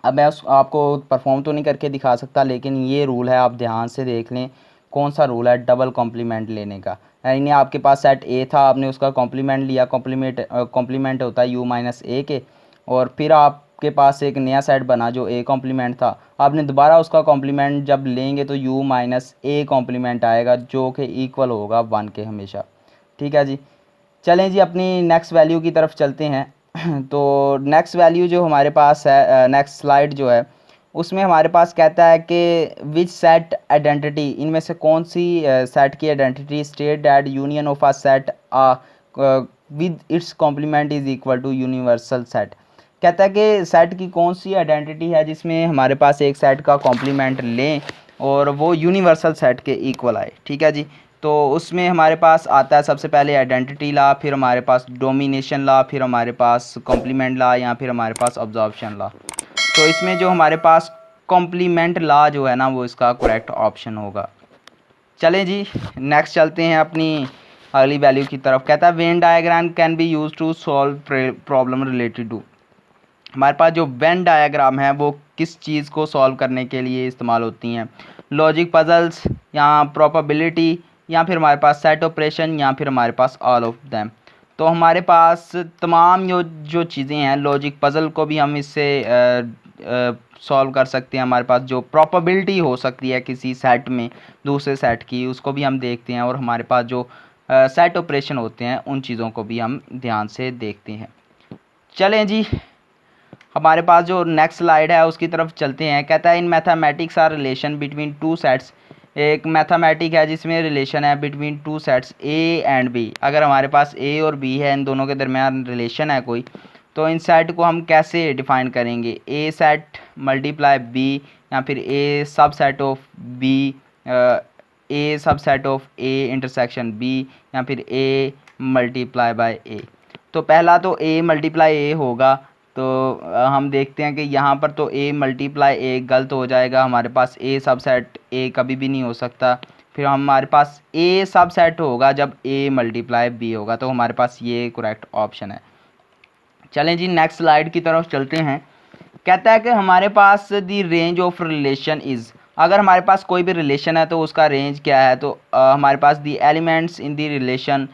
अब मैं आपको परफॉर्म तो नहीं करके दिखा सकता, लेकिन ये रूल है, आप ध्यान से देख लें कौन सा रूल है डबल कॉम्प्लीमेंट लेने का। यानी आपके पास सेट ए था, आपने उसका कॉम्प्लीमेंट लिया, कॉम्प्लीमेंट होता है यू माइनस ए के, और फिर आपके पास एक नया सेट बना जो ए कॉम्प्लीमेंट था, आपने दोबारा उसका कॉम्प्लीमेंट जब लेंगे तो यू माइनस ए कॉम्प्लीमेंट आएगा जो कि इक्वल होगा 1 के हमेशा, ठीक है जी। चलें जी अपनी नेक्स्ट वैल्यू की तरफ चलते हैं। तो नेक्स्ट वैल्यू जो हमारे पास है, नेक्स्ट स्लाइड जो है उसमें हमारे पास कहता है कि विच सेट आइडेंटिटी, इनमें से कौन सी सेट की identity state that union of a set with its complement is equal to universal set. कहता है कि सेट की कौन सी आइडेंटिटी है जिसमें हमारे पास एक सेट का कॉम्प्लीमेंट लें और वो यूनिवर्सल सेट के इक्वल आए, ठीक है जी। तो उसमें हमारे पास आता है सबसे पहले आइडेंटिटी ला, फिर हमारे पास डोमिनेशन ला, फिर हमारे पास कॉम्प्लीमेंट ला, या फिर हमारे पास ऑब्जॉर्प्शन ला। तो इसमें जो हमारे पास कॉम्प्लीमेंट ला जो है ना वो इसका करेक्ट ऑप्शन होगा। चलें जी नेक्स्ट चलते हैं अपनी अगली वैल्यू की तरफ। कहता है Venn diagram can be use to solve problem related to. हमारे पास जो वेन डायग्राम है वो किस चीज़ को सॉल्व करने के लिए इस्तेमाल होती हैं, लॉजिक पजल्स, या प्रोबेबिलिटी, या फिर हमारे पास सेट ऑपरेशन, या फिर हमारे पास ऑल ऑफ दैम। तो हमारे पास तमाम जो चीज़ें हैं, लॉजिक पज़ल को भी हम इससे सॉल्व कर सकते हैं। हमारे पास जो प्रोबेबिलिटी हो सकती है किसी सेट में दूसरे सेट की, उसको भी हम देखते हैं, और हमारे पास जो सेट ऑपरेशन होते हैं उन चीज़ों को भी हम ध्यान से देखते हैं। चलें जी हमारे पास जो नेक्स्ट स्लाइड है उसकी तरफ चलते हैं। कहता है in mathematics are relation between two sets. एक मैथमेटिक है जिसमें रिलेशन है between two sets A and B. अगर हमारे पास ए और बी है, इन दोनों के दरमियान रिलेशन है कोई, तो इन सेट को हम कैसे डिफाइन करेंगे, ए सेट मल्टीप्लाई बी, या फिर ए subset of B, A subset of A intersection B, या फिर ए मल्टीप्लाई बाय ए। तो पहला तो ए मल्टीप्लाई ए होगा, तो हम देखते हैं कि यहाँ पर तो ए मल्टीप्लाई ए गलत हो जाएगा, हमारे पास ए सब सेट ए कभी भी नहीं हो सकता। फिर हमारे पास ए सब सेट होगा जब ए मल्टीप्लाई बी होगा, तो हमारे पास ये करेक्ट ऑप्शन है। चलें जी नेक्स्ट स्लाइड की तरफ चलते हैं। कहता है कि हमारे पास दी रेंज ऑफ रिलेशन इज़। अगर हमारे पास कोई भी रिलेशन है तो उसका रेंज क्या है, तो हमारे पास the elements in the relation,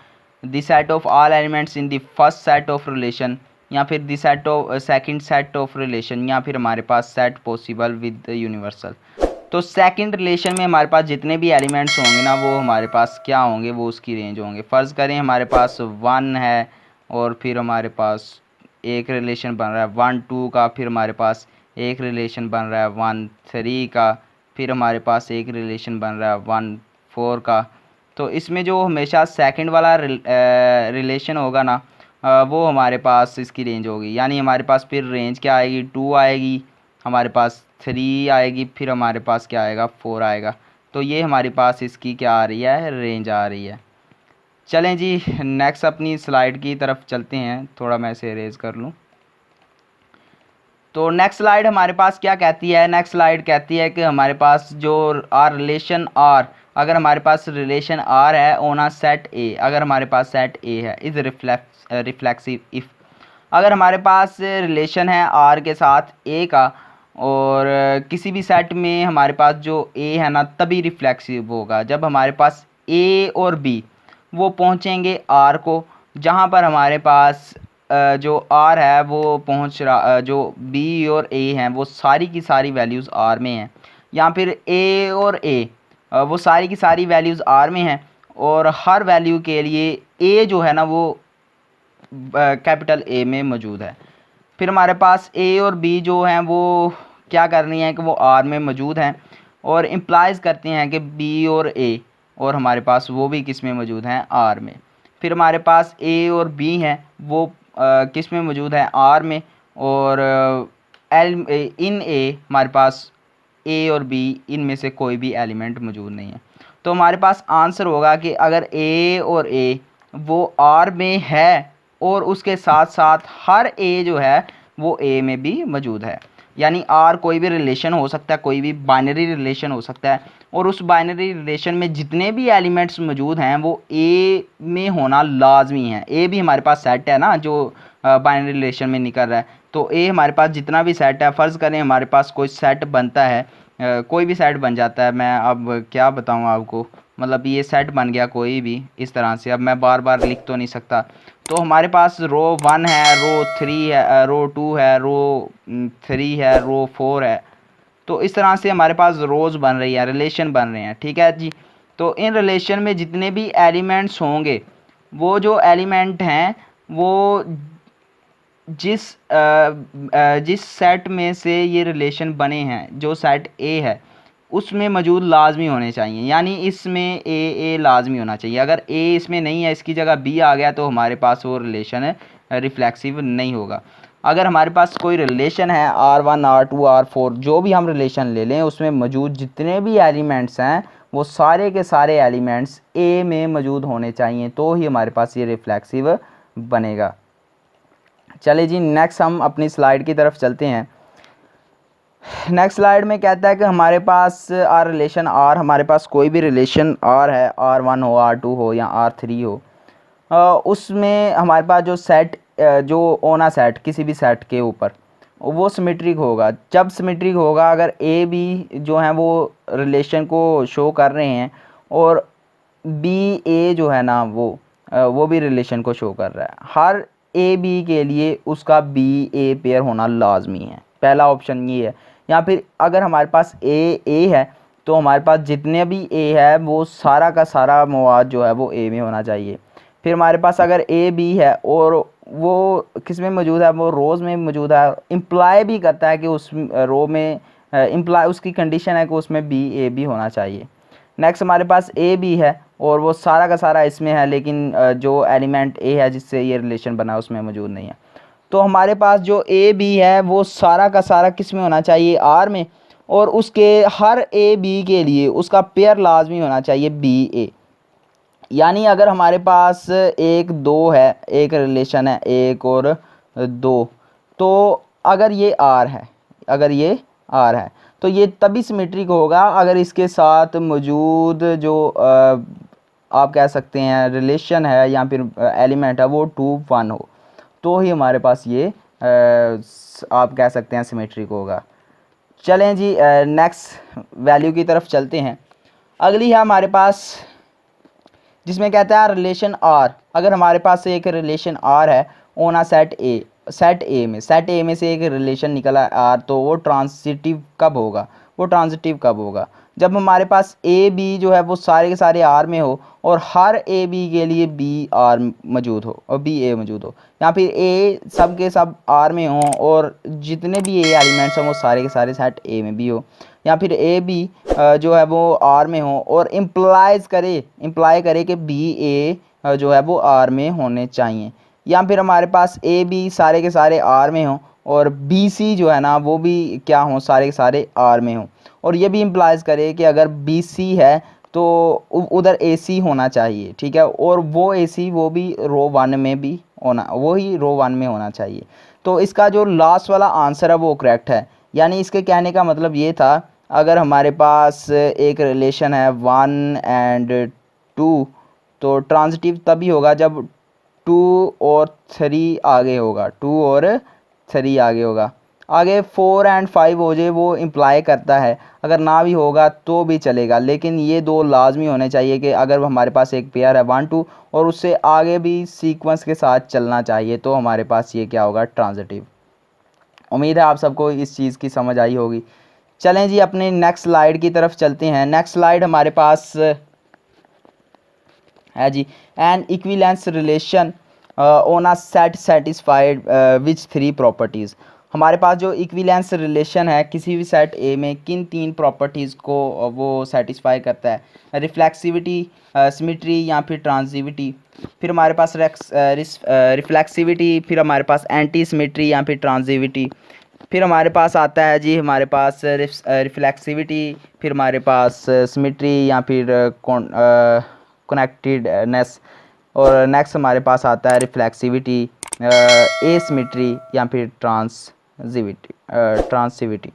the set of all elements in the first set of relation, या फिर the set of second set of relation, या फिर हमारे पास सेट पॉसिबल विद यूनिवर्सल। तो सेकंड रिलेशन में हमारे पास जितने भी एलिमेंट्स होंगे ना वो हमारे पास क्या होंगे, वो उसकी रेंज होंगे। फ़र्ज़ करें हमारे पास 1 है और फिर हमारे पास एक रिलेशन बन रहा है 1 2 का, फिर हमारे पास एक रिलेशन बन रहा है 1 3 का, फिर हमारे पास एक रिलेशन बन रहा है 1 4 का। तो इसमें जो हमेशा सेकंड वाला रिलेशन होगा ना वो हमारे पास इसकी रेंज होगी, यानी हमारे पास फिर रेंज क्या आएगी, 2 आएगी, हमारे पास 3 आएगी, फिर हमारे पास क्या आएगा 4 आएगा। तो ये हमारे पास इसकी क्या आ रही है, रेंज आ रही है। चलें जी, नेक्स्ट अपनी स्लाइड की तरफ चलते हैं। थोड़ा मैं इसे इरेज कर लूँ। तो नेक्स्ट स्लाइड हमारे पास क्या कहती है? नेक्स्ट स्लाइड कहती है कि हमारे पास जो आर रिलेशन आर, अगर हमारे पास रिलेशन आर है ऑन आ सेट ए, अगर हमारे पास सेट ए है, इज रिफ्लेक्सिव इफ, अगर हमारे पास रिलेशन है आर के साथ ए का और किसी भी सेट में हमारे पास जो ए है ना तभी रिफ्लेक्सिव होगा जब हमारे पास ए और बी वो पहुंचेंगे आर को, जहां पर हमारे पास जो आर है वो पहुंच रहा, जो बी और ए हैं वो सारी की सारी वैल्यूज़ आर में हैं, या फिर ए और ए वो सारी की सारी वैल्यूज़ आर में हैं और हर वैल्यू के लिए ए जो है ना वो कैपिटल ए में मौजूद है। फिर हमारे पास ए और बी जो हैं वो क्या कर रही हैं कि वो आर में मौजूद हैं और इम्प्लाइज करते हैं कि बी और ए और हमारे पास वो भी किस में मौजूद हैं? आर में। फिर हमारे पास ए और बी हैं वो किस में मौजूद है? आर में। और इन ए हमारे पास ए और बी इनमें से कोई भी एलिमेंट मौजूद नहीं है। तो हमारे पास आंसर होगा कि अगर ए और ए वो आर में है और उसके साथ साथ हर ए जो है वो ए में भी मौजूद है, यानी आर कोई भी रिलेशन हो सकता है, कोई भी बाइनरी रिलेशन हो सकता है और उस बाइनरी रिलेशन में जितने भी एलिमेंट्स मौजूद हैं वो ए में होना लाजमी है। ए भी हमारे पास सेट है ना जो बाइनरी रिलेशन में निकल रहा है, तो ए हमारे पास जितना भी सेट है, फ़र्ज़ करें हमारे पास कोई सेट बनता है, कोई भी सेट बन जाता है, मैं अब क्या बताऊँ आपको, मतलब ये सेट बन गया कोई भी इस तरह से, अब मैं बार बार लिख तो नहीं सकता। तो हमारे पास रो 1 है, रो 3 है, रो 2 है, रो 3 है, रो 4 है, तो इस तरह से हमारे पास रोज़ बन रही है, रिलेशन बन रहे हैं। ठीक है जी। तो इन रिलेशन में जितने भी एलिमेंट्स होंगे वो जो एलिमेंट हैं वो जिस सेट में से ये रिलेशन बने हैं, जो सेट ए है उसमें मौजूद लाजमी होने चाहिए, यानी इसमें ए लाजमी होना चाहिए। अगर ए इसमें नहीं है, इसकी जगह बी आ गया तो हमारे पास वो रिलेशन रिफ्लेक्सिव नहीं होगा। अगर हमारे पास कोई रिलेशन है R1 R2 R4 जो भी हम रिलेशन ले लें उसमें मौजूद जितने भी एलिमेंट्स हैं वो सारे के सारे एलिमेंट्स ए में मौजूद होने चाहिए, तो ही हमारे पास ये रिफ्लेक्सिव बनेगा। चले जी, नेक्स्ट हम अपनी स्लाइड की तरफ चलते हैं। नेक्स्ट स्लाइड में कहता है कि हमारे पास आर रिलेशन आर, हमारे पास कोई भी रिलेशन आर है, R1 हो, R2 हो या R3 हो, उसमें हमारे पास जो सेट जो ओना सेट किसी भी सेट के ऊपर वो सिमेट्रिक होगा। जब सिमेट्रिक होगा अगर ए बी जो हैं वो रिलेशन को शो कर रहे हैं और बी ए जो है ना वो भी रिलेशन को शो कर रहा है, हर ए बी के लिए उसका बी ए पेयर होना लाजमी है। पहला ऑप्शन ये है। या फिर अगर हमारे पास ए है तो हमारे पास जितने भी ए है वो सारा का सारा मवाद जो है वो ए में होना चाहिए। फिर हमारे पास अगर ए बी है और वो किस में मौजूद है? वो रोज़ में मौजूद है, इम्प्लाई भी करता है कि उस रो में इम्प्लाई उसकी कंडीशन है कि उसमें बी ए भी होना चाहिए। नेक्स्ट हमारे पास ए बी है और वो सारा का सारा इसमें है, लेकिन जो एलिमेंट ए है जिससे ये रिलेशन बना उसमें मौजूद नहीं है। तो हमारे पास जो ए बी है वो सारा का सारा किस में होना चाहिए? आर में। और उसके हर ए बी के लिए उसका पेयर लाजमी होना चाहिए बी ए। यानी अगर हमारे पास एक दो है, एक रिलेशन है एक और दो, तो अगर ये आर है, अगर ये आर है तो ये तभी सिमेट्रिक होगा अगर इसके साथ मौजूद जो आप कह सकते हैं रिलेशन है या फिर एलिमेंट है वो 2 1 हो, तो ही हमारे पास ये आप कह सकते हैं सिमेट्रिक होगा। चलें जी, नेक्स्ट वैल्यू की तरफ चलते हैं। अगली है हमारे पास जिसमें कहता है रिलेशन आर, अगर हमारे पास एक रिलेशन आर है ओना सेट ए, सेट ए में से एक रिलेशन निकला आर, तो वो ट्रांजिटिव कब होगा? वो ट्रांजिटिव कब होगा? जब हमारे पास ए बी जो है वो सारे के सारे आर में हो और हर ए बी के लिए बी आर मौजूद हो और बी ए मौजूद हो, या फिर ए सब के सब आर में हो और जितने भी ए एलिमेंट्स हैं वो सारे के सारे सेट ए में भी हो, या फिर ए बी जो है वो आर में हो और इम्प्लाई करे कि बी ए जो है वो आर में होने चाहिए, या फिर हमारे पास ए बी सारे के सारे आर में हो और बी सी जो है ना वो भी क्या हो? सारे के सारे आर में हो। और ये भी इम्प्लाइज करे कि अगर बी सी है तो उधर AC होना चाहिए, ठीक है, और वो AC वो भी रो 1 में भी होना, वही रो 1 में होना चाहिए। तो इसका जो लास्ट वाला आंसर है वो करेक्ट है। यानी इसके कहने का मतलब ये था, अगर हमारे पास एक रिलेशन है 1 एंड 2, तो ट्रांजिटिव तभी होगा जब 2 और 3 आगे होगा, 2 और 3 आगे होगा। आगे 4 एंड 5 हो जाए वो इम्प्लाई करता है, अगर ना भी होगा तो भी चलेगा, लेकिन ये दो लाजमी होने चाहिए कि अगर हमारे पास एक पेयर है 1 2 और उससे आगे भी सीक्वेंस के साथ चलना चाहिए, तो हमारे पास ये क्या होगा, ट्रांजिटिव। उम्मीद है आप सबको इस चीज़ की समझ आई होगी। चलें जी अपने नेक्स्ट स्लाइड की तरफ चलते हैं। नेक्स्ट स्लाइड हमारे पास है जी, an equivalence relation on a set satisfied which 3 properties. हमारे पास जो इक्विवेलेंस रिलेशन है किसी भी सेट ए में किन 3 प्रॉपर्टीज़ को वो सेटिस्फाई करता है, रिफ्लेक्सिविटी, सिमेट्री या फिर ट्रांजिटिविटी। फिर हमारे पास रिफ्लेक्सिविटी, फिर हमारे पास एंटी सिमेट्री या फिर ट्रांजिटिविटी। फिर हमारे पास आता है जी हमारे पास रिफ्लेक्सिविटी, फिर हमारे पास सिमेट्री या फिर कनेक्टेडनेस, और नेक्स्ट हमारे पास आता है रिफ्लेक्सिविटी, एसिमेट्री या फिर ट्रांसिविटी।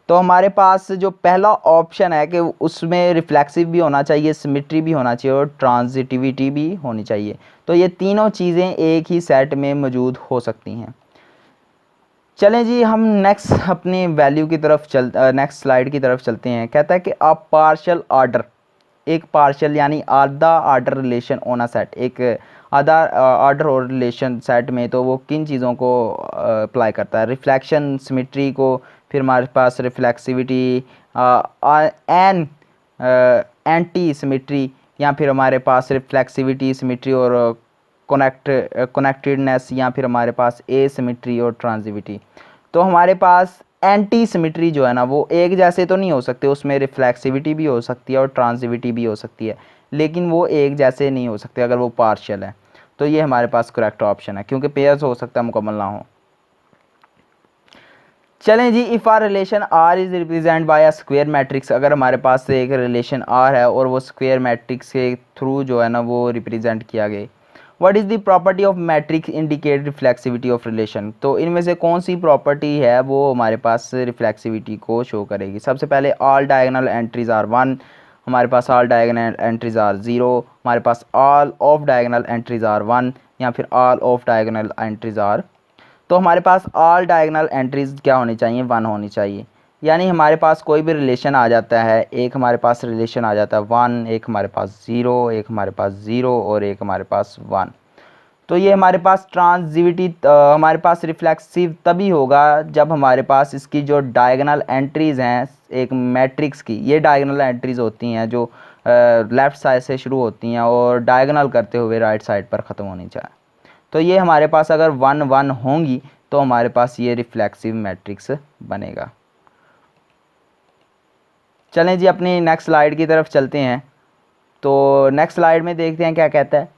तो हमारे पास जो पहला ऑप्शन है कि उसमें रिफ्लेक्सिव भी होना चाहिए, सिमेट्री भी होना चाहिए और ट्रांजिटिविटी भी होनी चाहिए। तो ये तीनों चीज़ें एक ही सेट में मौजूद हो सकती हैं। चलें जी हम नेक्स्ट अपनी वैल्यू की तरफ नेक्स्ट स्लाइड की तरफ चलते हैं। कहता है कि आप पार्शियल ऑर्डर, एक पार्शियल यानी आधा order relation on a set, एक आधा ऑर्डर और रिलेशन सेट में, तो वो किन चीज़ों को अप्लाई करता है, रिफ्लेक्शन, सिमेट्री को, फिर हमारे पास रिफ्लेक्सिविटी, एन एंटी सिमेट्री, या फिर हमारे पास रिफ्लेक्सिविटी, सिमेट्री और कनेक्टेडनेस, या फिर हमारे पास एसिमेट्री और ट्रांजिटिविटी। तो हमारे पास एंटी सिमेट्री जो है ना वो एक जैसे तो नहीं हो सकते, उसमें रिफ्लेक्सिविटी भी हो सकती है और ट्रांजिटिविटी भी हो सकती है, लेकिन वो एक जैसे नहीं हो सकते अगर वो पार्शियल है। तो ये हमारे पास करेक्ट ऑप्शन है, क्योंकि पेयर्स हो सकता है मुकम्मल ना हो। चलें जी, if R relation R is represent by a square matrix, अगर हमारे पास एक रिलेशन आर है और वो स्क्वायर मैट्रिक्स के थ्रू जो है ना वो रिप्रेजेंट किया गया। What is the property of matrix indicate reflexivity of relation. तो इनमें से कौन सी प्रॉपर्टी है वो हमारे पास रिफ्लेक्सिविटी को शो करेगी। सबसे पहले ऑल डायगोनल एंट्रीज आर 1, हमारे पास ऑल डायगोनल एंट्रीज आर 0, हमारे पास all of diagonal entries are 1, या फिर all of diagonal entries are. तो हमारे पास ऑल डायगोनल एंट्रीज क्या होनी चाहिए, 1 होनी चाहिए। यानी हमारे पास कोई भी रिलेशन आ जाता है, एक हमारे पास रिलेशन आ जाता है 1, एक हमारे पास 0, एक हमारे पास 0 और एक हमारे पास 1। तो ये हमारे पास ट्रांजिटिविटी, हमारे पास रिफ्लेक्सिव तभी होगा जब हमारे पास इसकी जो डायगोनल एंट्रीज़ हैं एक मैट्रिक्स की, ये डायगोनल एंट्रीज़ होती हैं जो लेफ़्ट साइड से शुरू होती हैं और डायगोनल करते हुए राइट साइड पर ख़त्म होनी चाहिए। तो ये हमारे पास अगर 1 1 होंगी तो हमारे पास ये रिफ्लेक्सिव मैट्रिक्स बनेगा। चलें जी अपनी नेक्स्ट स्लाइड की तरफ चलते हैं। तो नेक्स्ट स्लाइड में देखते हैं क्या कहता है।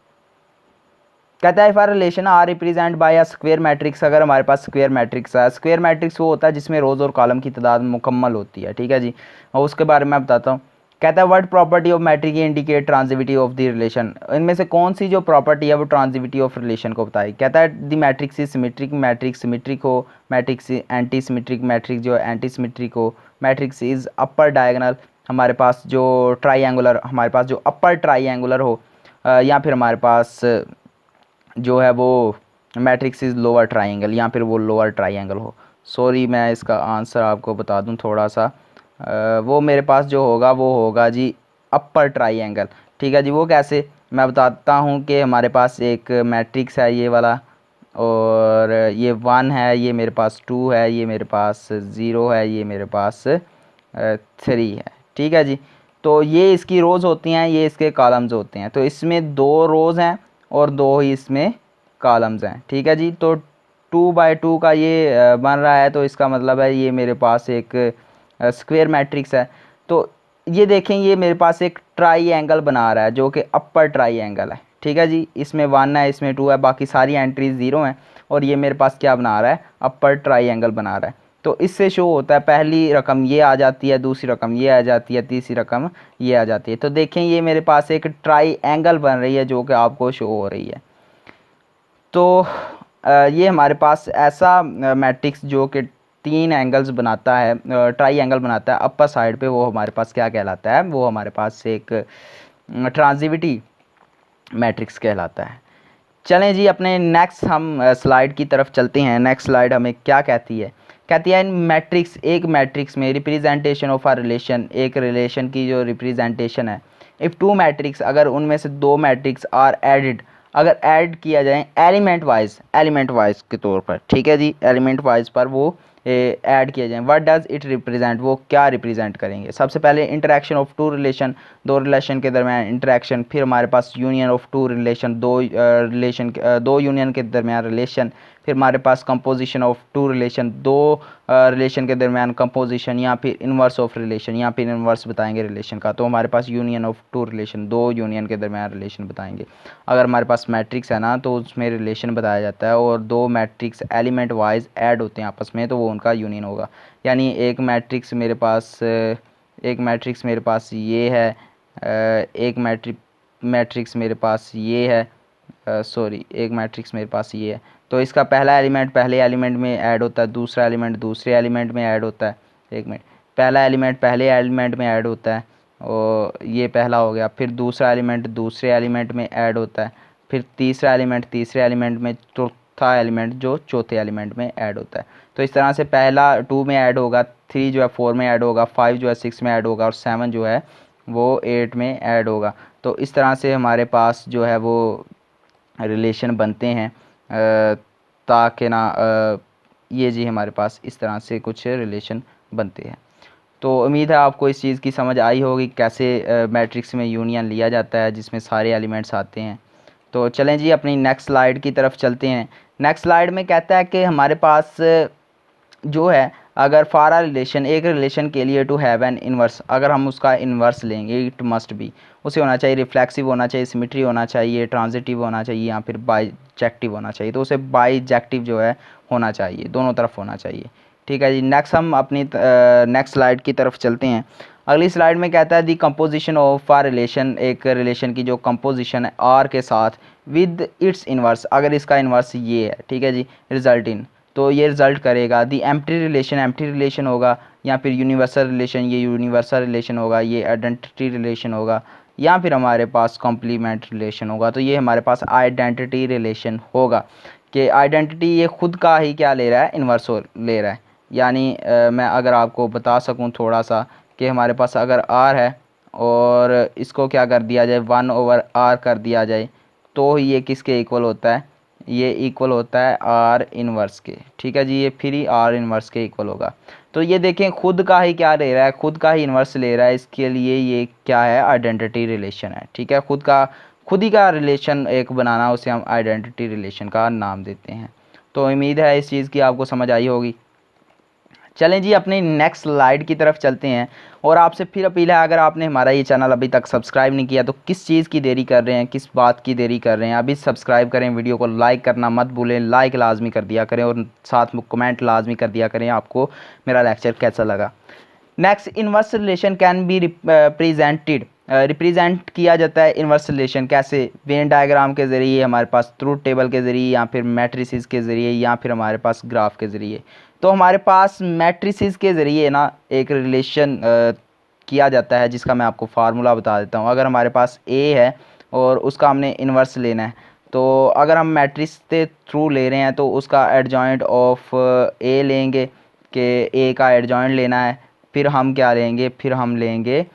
कहता है if R relation R represent by a square matrix, अगर हमारे पास स्क्वायर मैट्रिक्स है, स्क्वायर मैट्रिक्स वो होता है जिसमें रोज़ और कॉलम की तादाद मुकम्मल होती है, ठीक है जी, और उसके बारे में मैं बताता हूँ। कहता है what property of matrix indicate transitivity of the relation, इनमें से कौन सी जो प्रॉपर्टी है वो ट्रांजिटिविटी ऑफ रिलेशन को बताए। कहता है the matrix is symmetric, matrix symmetric हो, मैट्रिक्स एंटी सिमेट्रिक, मैट्रिक्स जो एंटी सिमेट्रिक हो, मैट्रिक्स इज अपर डायगोनल, हमारे पास जो ट्राइंगुलर, हमारे पास जो अपर ट्राइंगुलर हो, या फिर हमारे पास जो है वो मैट्रिक्स इज़ लोअर ट्राइंगल, या फिर वो लोअर ट्राइंगल हो। सॉरी मैं इसका आंसर आपको बता दूं थोड़ा सा, वो मेरे पास जो होगा वो होगा जी अपर ट्राइंगल, ठीक है जी। वो कैसे, मैं बताता हूँ कि हमारे पास एक मैट्रिक्स है ये वाला, और ये 1 है, ये मेरे पास 2 है, ये मेरे पास 0 है, ये मेरे पास 3 है, ठीक है जी। तो ये इसकी रोज़ होती हैं, ये इसके कॉलम्स होते हैं। तो इसमें 2 रोज़ हैं और 2 ही इसमें कॉलम्स हैं, ठीक है जी। तो 2 बाई 2 का ये बन रहा है, तो इसका मतलब है ये मेरे पास एक स्क्वायर मैट्रिक्स है। तो ये देखें ये मेरे पास एक ट्राइंगल बना रहा है जो कि अपर ट्राइंगल है, ठीक है जी। इसमें 1 है, इसमें 2 है, बाकी सारी एंट्रीज 0 हैं, और ये मेरे पास क्या बना रहा है, अपर ट्राइंगल बना रहा है। तो इससे शो होता है पहली रकम ये आ जाती है, दूसरी रकम ये आ जाती है, तीसरी रकम ये आ जाती है। तो देखें ये मेरे पास एक ट्राई एंगल बन रही है जो कि आपको शो हो रही है। तो ये हमारे पास ऐसा मैट्रिक्स जो कि 3 एंगल्स बनाता है, ट्राई एंगल बनाता है अपर साइड पे, वो हमारे पास क्या कहलाता है, वो हमारे पास एक ट्रांजिटिव मैट्रिक्स कहलाता है। चलें जी अपने नेक्स्ट हम स्लाइड की तरफ चलते हैं। नेक्स्ट स्लाइड हमें क्या कहती है, कहती है इन मैट्रिक्स, एक मैट्रिक्स में रिप्रेजेंटेशन ऑफ अ रिलेशन, एक रिलेशन की जो रिप्रेजेंटेशन है, इफ़ टू मैट्रिक्स, अगर उनमें से 2 मैट्रिक्स आर एडिड, अगर ऐड किया जाए एलिमेंट वाइज के तौर पर, ठीक है जी, एलिमेंट वाइज पर वो ऐड किया जाए, व्हाट डज इट रिप्रेजेंट, वो क्या रिप्रेजेंट करेंगे। सबसे पहले interaction of two relation, 2 relation के दरमियान इंटरेक्शन, फिर हमारे पास union of two relation, 2 union के दरमियान रिलेशन, फिर हमारे पास composition of two relation, 2 relation के दरमियान कंपोजिशन, या फिर इन्वर्स ऑफ रिलेशन, या फिर इन्वर्स बताएंगे रिलेशन का। तो हमारे पास union of two relation, 2 union के दरमियान रिलेशन बताएंगे। अगर हमारे पास मैट्रिक्स है ना तो उसमें रिलेशन बताया जाता है, और 2 मैट्रिक्स एलिमेंट वाइज ऐड होते हैं आपस में, तो वो उनका यूनियन होगा। यानी एक मैट्रिक्स मेरे पास ये है, एक मैट्रिक्स मेरे पास ये है, एक मैट्रिक्स मेरे पास ये है। तो इसका पहला एलिमेंट पहले एलिमेंट में ऐड होता है, दूसरा एलिमेंट दूसरे एलिमेंट में ऐड होता है, एक मिनट, पहला एलिमेंट पहले एलिमेंट में ऐड होता है, और ये पहला हो गया, फिर दूसरा एलिमेंट दूसरे एलिमेंट में ऐड होता है, फिर तीसरा एलिमेंट तीसरे एलिमेंट में, चौथा एलिमेंट जो चौथे एलिमेंट में ऐड होता है। तो इस तरह से पहला 2 में ऐड होगा, 3 जो है 4 में ऐड होगा, 5 जो है 6 में ऐड होगा, और 7 जो है वो 8 में ऐड होगा। तो इस तरह से हमारे पास जो है वो रिलेशन बनते हैं, ताकि ना ये जी हमारे पास इस तरह से कुछ रिलेशन बनते हैं। तो उम्मीद है आपको इस चीज़ की समझ आई होगी कैसे मैट्रिक्स में यूनियन लिया जाता है जिसमें सारे एलिमेंट्स आते हैं। तो चलें जी अपनी नेक्स्ट स्लाइड की तरफ चलते हैं। नेक्स्ट स्लाइड में कहता है कि हमारे पास जो है, अगर फॉर अ रिलेशन, एक रिलेशन के लिए टू हैव एन इन्वर्स, अगर हम उसका इन्वर्स लेंगे, इट मस्ट बी, उसे होना चाहिए रिफ्लेक्सिव होना चाहिए, सिमेट्री होना चाहिए, ट्रांजिटिव होना चाहिए, या फिर बाईजेक्टिव होना चाहिए। तो उसे बाईजेक्टिव जो है होना चाहिए, दोनों तरफ होना चाहिए। ठीक है जी, नेक्स्ट हम अपनी नेक्स्ट स्लाइड की तरफ चलते हैं। अगली स्लाइड में कहता है दी कंपोजिशन ऑफ आ रिलेशन, एक रिलेशन की जो कंपोजिशन है आर के साथ विद इट्स इन्वर्स, अगर इसका इन्वर्स ये है, ठीक है जी, रिजल्ट इन, तो ये रिजल्ट करेगा दी एम्प्टी रिलेशन होगा, या फिर यूनिवर्सल रिलेशन, ये यूनिवर्सल रिलेशन होगा, ये आइडेंटिटी रिलेशन होगा, या फिर हमारे पास कॉम्प्लीमेंट रिलेशन होगा। तो ये हमारे पास आइडेंटिटी रिलेशन होगा कि आइडेंटिटी ये खुद का ही क्या ले रहा है, इन्वर्स ले रहा है। यानी मैं अगर आपको बता सकूं थोड़ा सा कि हमारे पास अगर आर है और इसको क्या कर दिया जाए 1/r कर दिया जाए, तो ये किसके इक्वल होता है, ये इक्वल होता है आर इन्वर्स के। ठीक है जी, ये फिर ही आर इन्वर्स के इक्वल होगा। तो ये देखें खुद का ही क्या ले रहा है, खुद का ही इन्वर्स ले रहा है, इसके लिए ये क्या है, आइडेंटिटी रिलेशन है। ठीक है, खुद ही का रिलेशन एक बनाना, उसे हम आइडेंटिटी रिलेशन का नाम देते हैं। तो उम्मीद है इस चीज़ की आपको समझ आई होगी। चलें जी अपने नेक्स्ट स्लाइड की तरफ चलते हैं, और आपसे फिर अपील है, अगर आपने हमारा ये चैनल अभी तक सब्सक्राइब नहीं किया तो किस चीज़ की देरी कर रहे हैं, किस बात की देरी कर रहे हैं, अभी सब्सक्राइब करें, वीडियो को लाइक करना मत भूलें, लाइक लाजमी कर दिया करें, और साथ में कमेंट लाजमी कर दिया करें आपको मेरा लेक्चर कैसा लगा। Next, inverse relation can be represent किया जाता है इन्वर्स रिलेशन कैसे, वेन डायग्राम के ज़रिए, हमारे पास ट्रूथ टेबल के ज़रिए, या फिर मैट्रिसेस के ज़रिए, या फिर हमारे पास ग्राफ के ज़रिए। तो हमारे पास मैट्रिसेस के ज़रिए ना एक रिलेशन किया जाता है, जिसका मैं आपको फार्मूला बता देता हूँ। अगर हमारे पास ए है और उसका हमने इन्वर्स लेना है, तो अगर हम मैट्रिक्स के थ्रू ले रहे हैं तो उसका एडजॉइंट ऑफ ए लेंगे, कि ए का एडजॉइंट लेना है, फिर हम क्या लेंगे, फिर हम लेंगे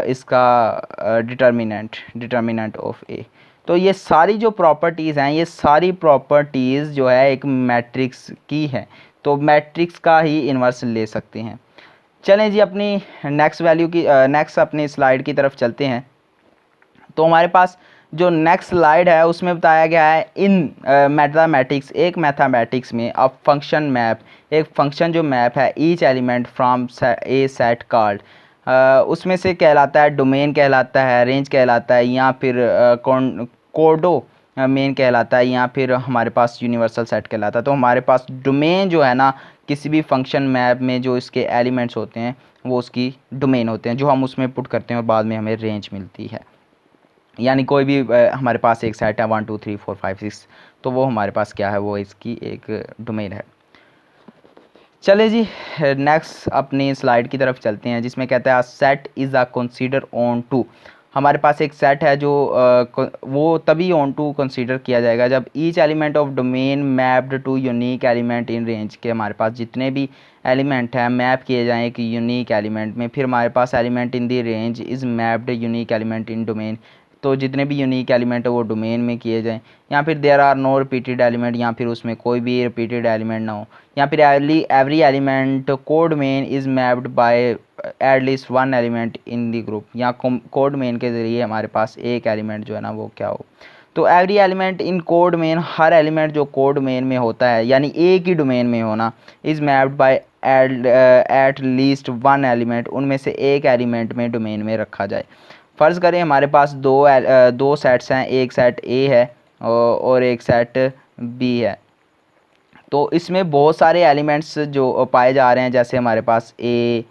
इसका डिटर्मिनेंट ऑफ ए। तो ये सारी जो प्रॉपर्टीज़ हैं, ये सारी प्रॉपर्टीज़ जो है एक मैट्रिक्स की है, तो मैट्रिक्स का ही इन्वर्स ले सकते हैं। चलें जी अपनी नेक्स्ट अपनी स्लाइड की तरफ चलते हैं। तो हमारे पास जो नेक्स्ट स्लाइड है उसमें बताया गया है इन मैथमेटिक्स, एक मैथमेटिक्स में अब फंक्शन मैप, एक फंक्शन जो मैप है each element from A set called, उसमें से कहलाता है डोमेन कहलाता है, रेंज कहलाता है, या फिर कोडो मेन कहलाता है या फिर हमारे पास यूनिवर्सल सेट कहलाता है। तो हमारे पास डोमेन जो है ना किसी भी फंक्शन मैप में जो इसके एलिमेंट्स होते हैं वो उसकी डोमेन होते हैं, जो हम उसमें पुट करते हैं और बाद में हमें रेंज मिलती है। यानी कोई भी हमारे पास एक सेट है 1 2 3 4 5 6, तो वो हमारे पास क्या है, वो इसकी एक डोमेन है। चले जी नेक्स्ट अपनी स्लाइड की तरफ चलते हैं, जिसमें कहता है set is a consider one to. हमारे पास एक सेट है जो वो तभी ऑन टू कंसीडर किया जाएगा जब each element of domain mapped to unique element in range के हमारे पास जितने भी एलिमेंट हैं मैप किए जाएँ एक यूनिक एलिमेंट में, फिर हमारे पास element in the range is mapped unique element in domain. तो जितने भी यूनिक एलिमेंट है वो डोमेन में किए जाएँ, या फिर there are no repeated element, या फिर उसमें कोई भी रिपीटेड एलिमेंट ना हो, या फिर every element code main is mapped by at least one element in the group, या कोड मेन के ज़रिए हमारे पास एक एलिमेंट जो है ना वो क्या हो। तो every element in code main, her element जो कोड मेन में होता है यानी एक ही डोमेन में होना, is mapped by at least one element, उनमें से एक एलिमेंट में डोमेन में रखा जाए। फ़र्ज़ करें हमारे पास दो सेट्स हैं, एक सेट ए है और एक सेट बी है। तो इसमें बहुत सारे एलिमेंट्स जो पाए जा रहे हैं, जैसे हमारे पास ए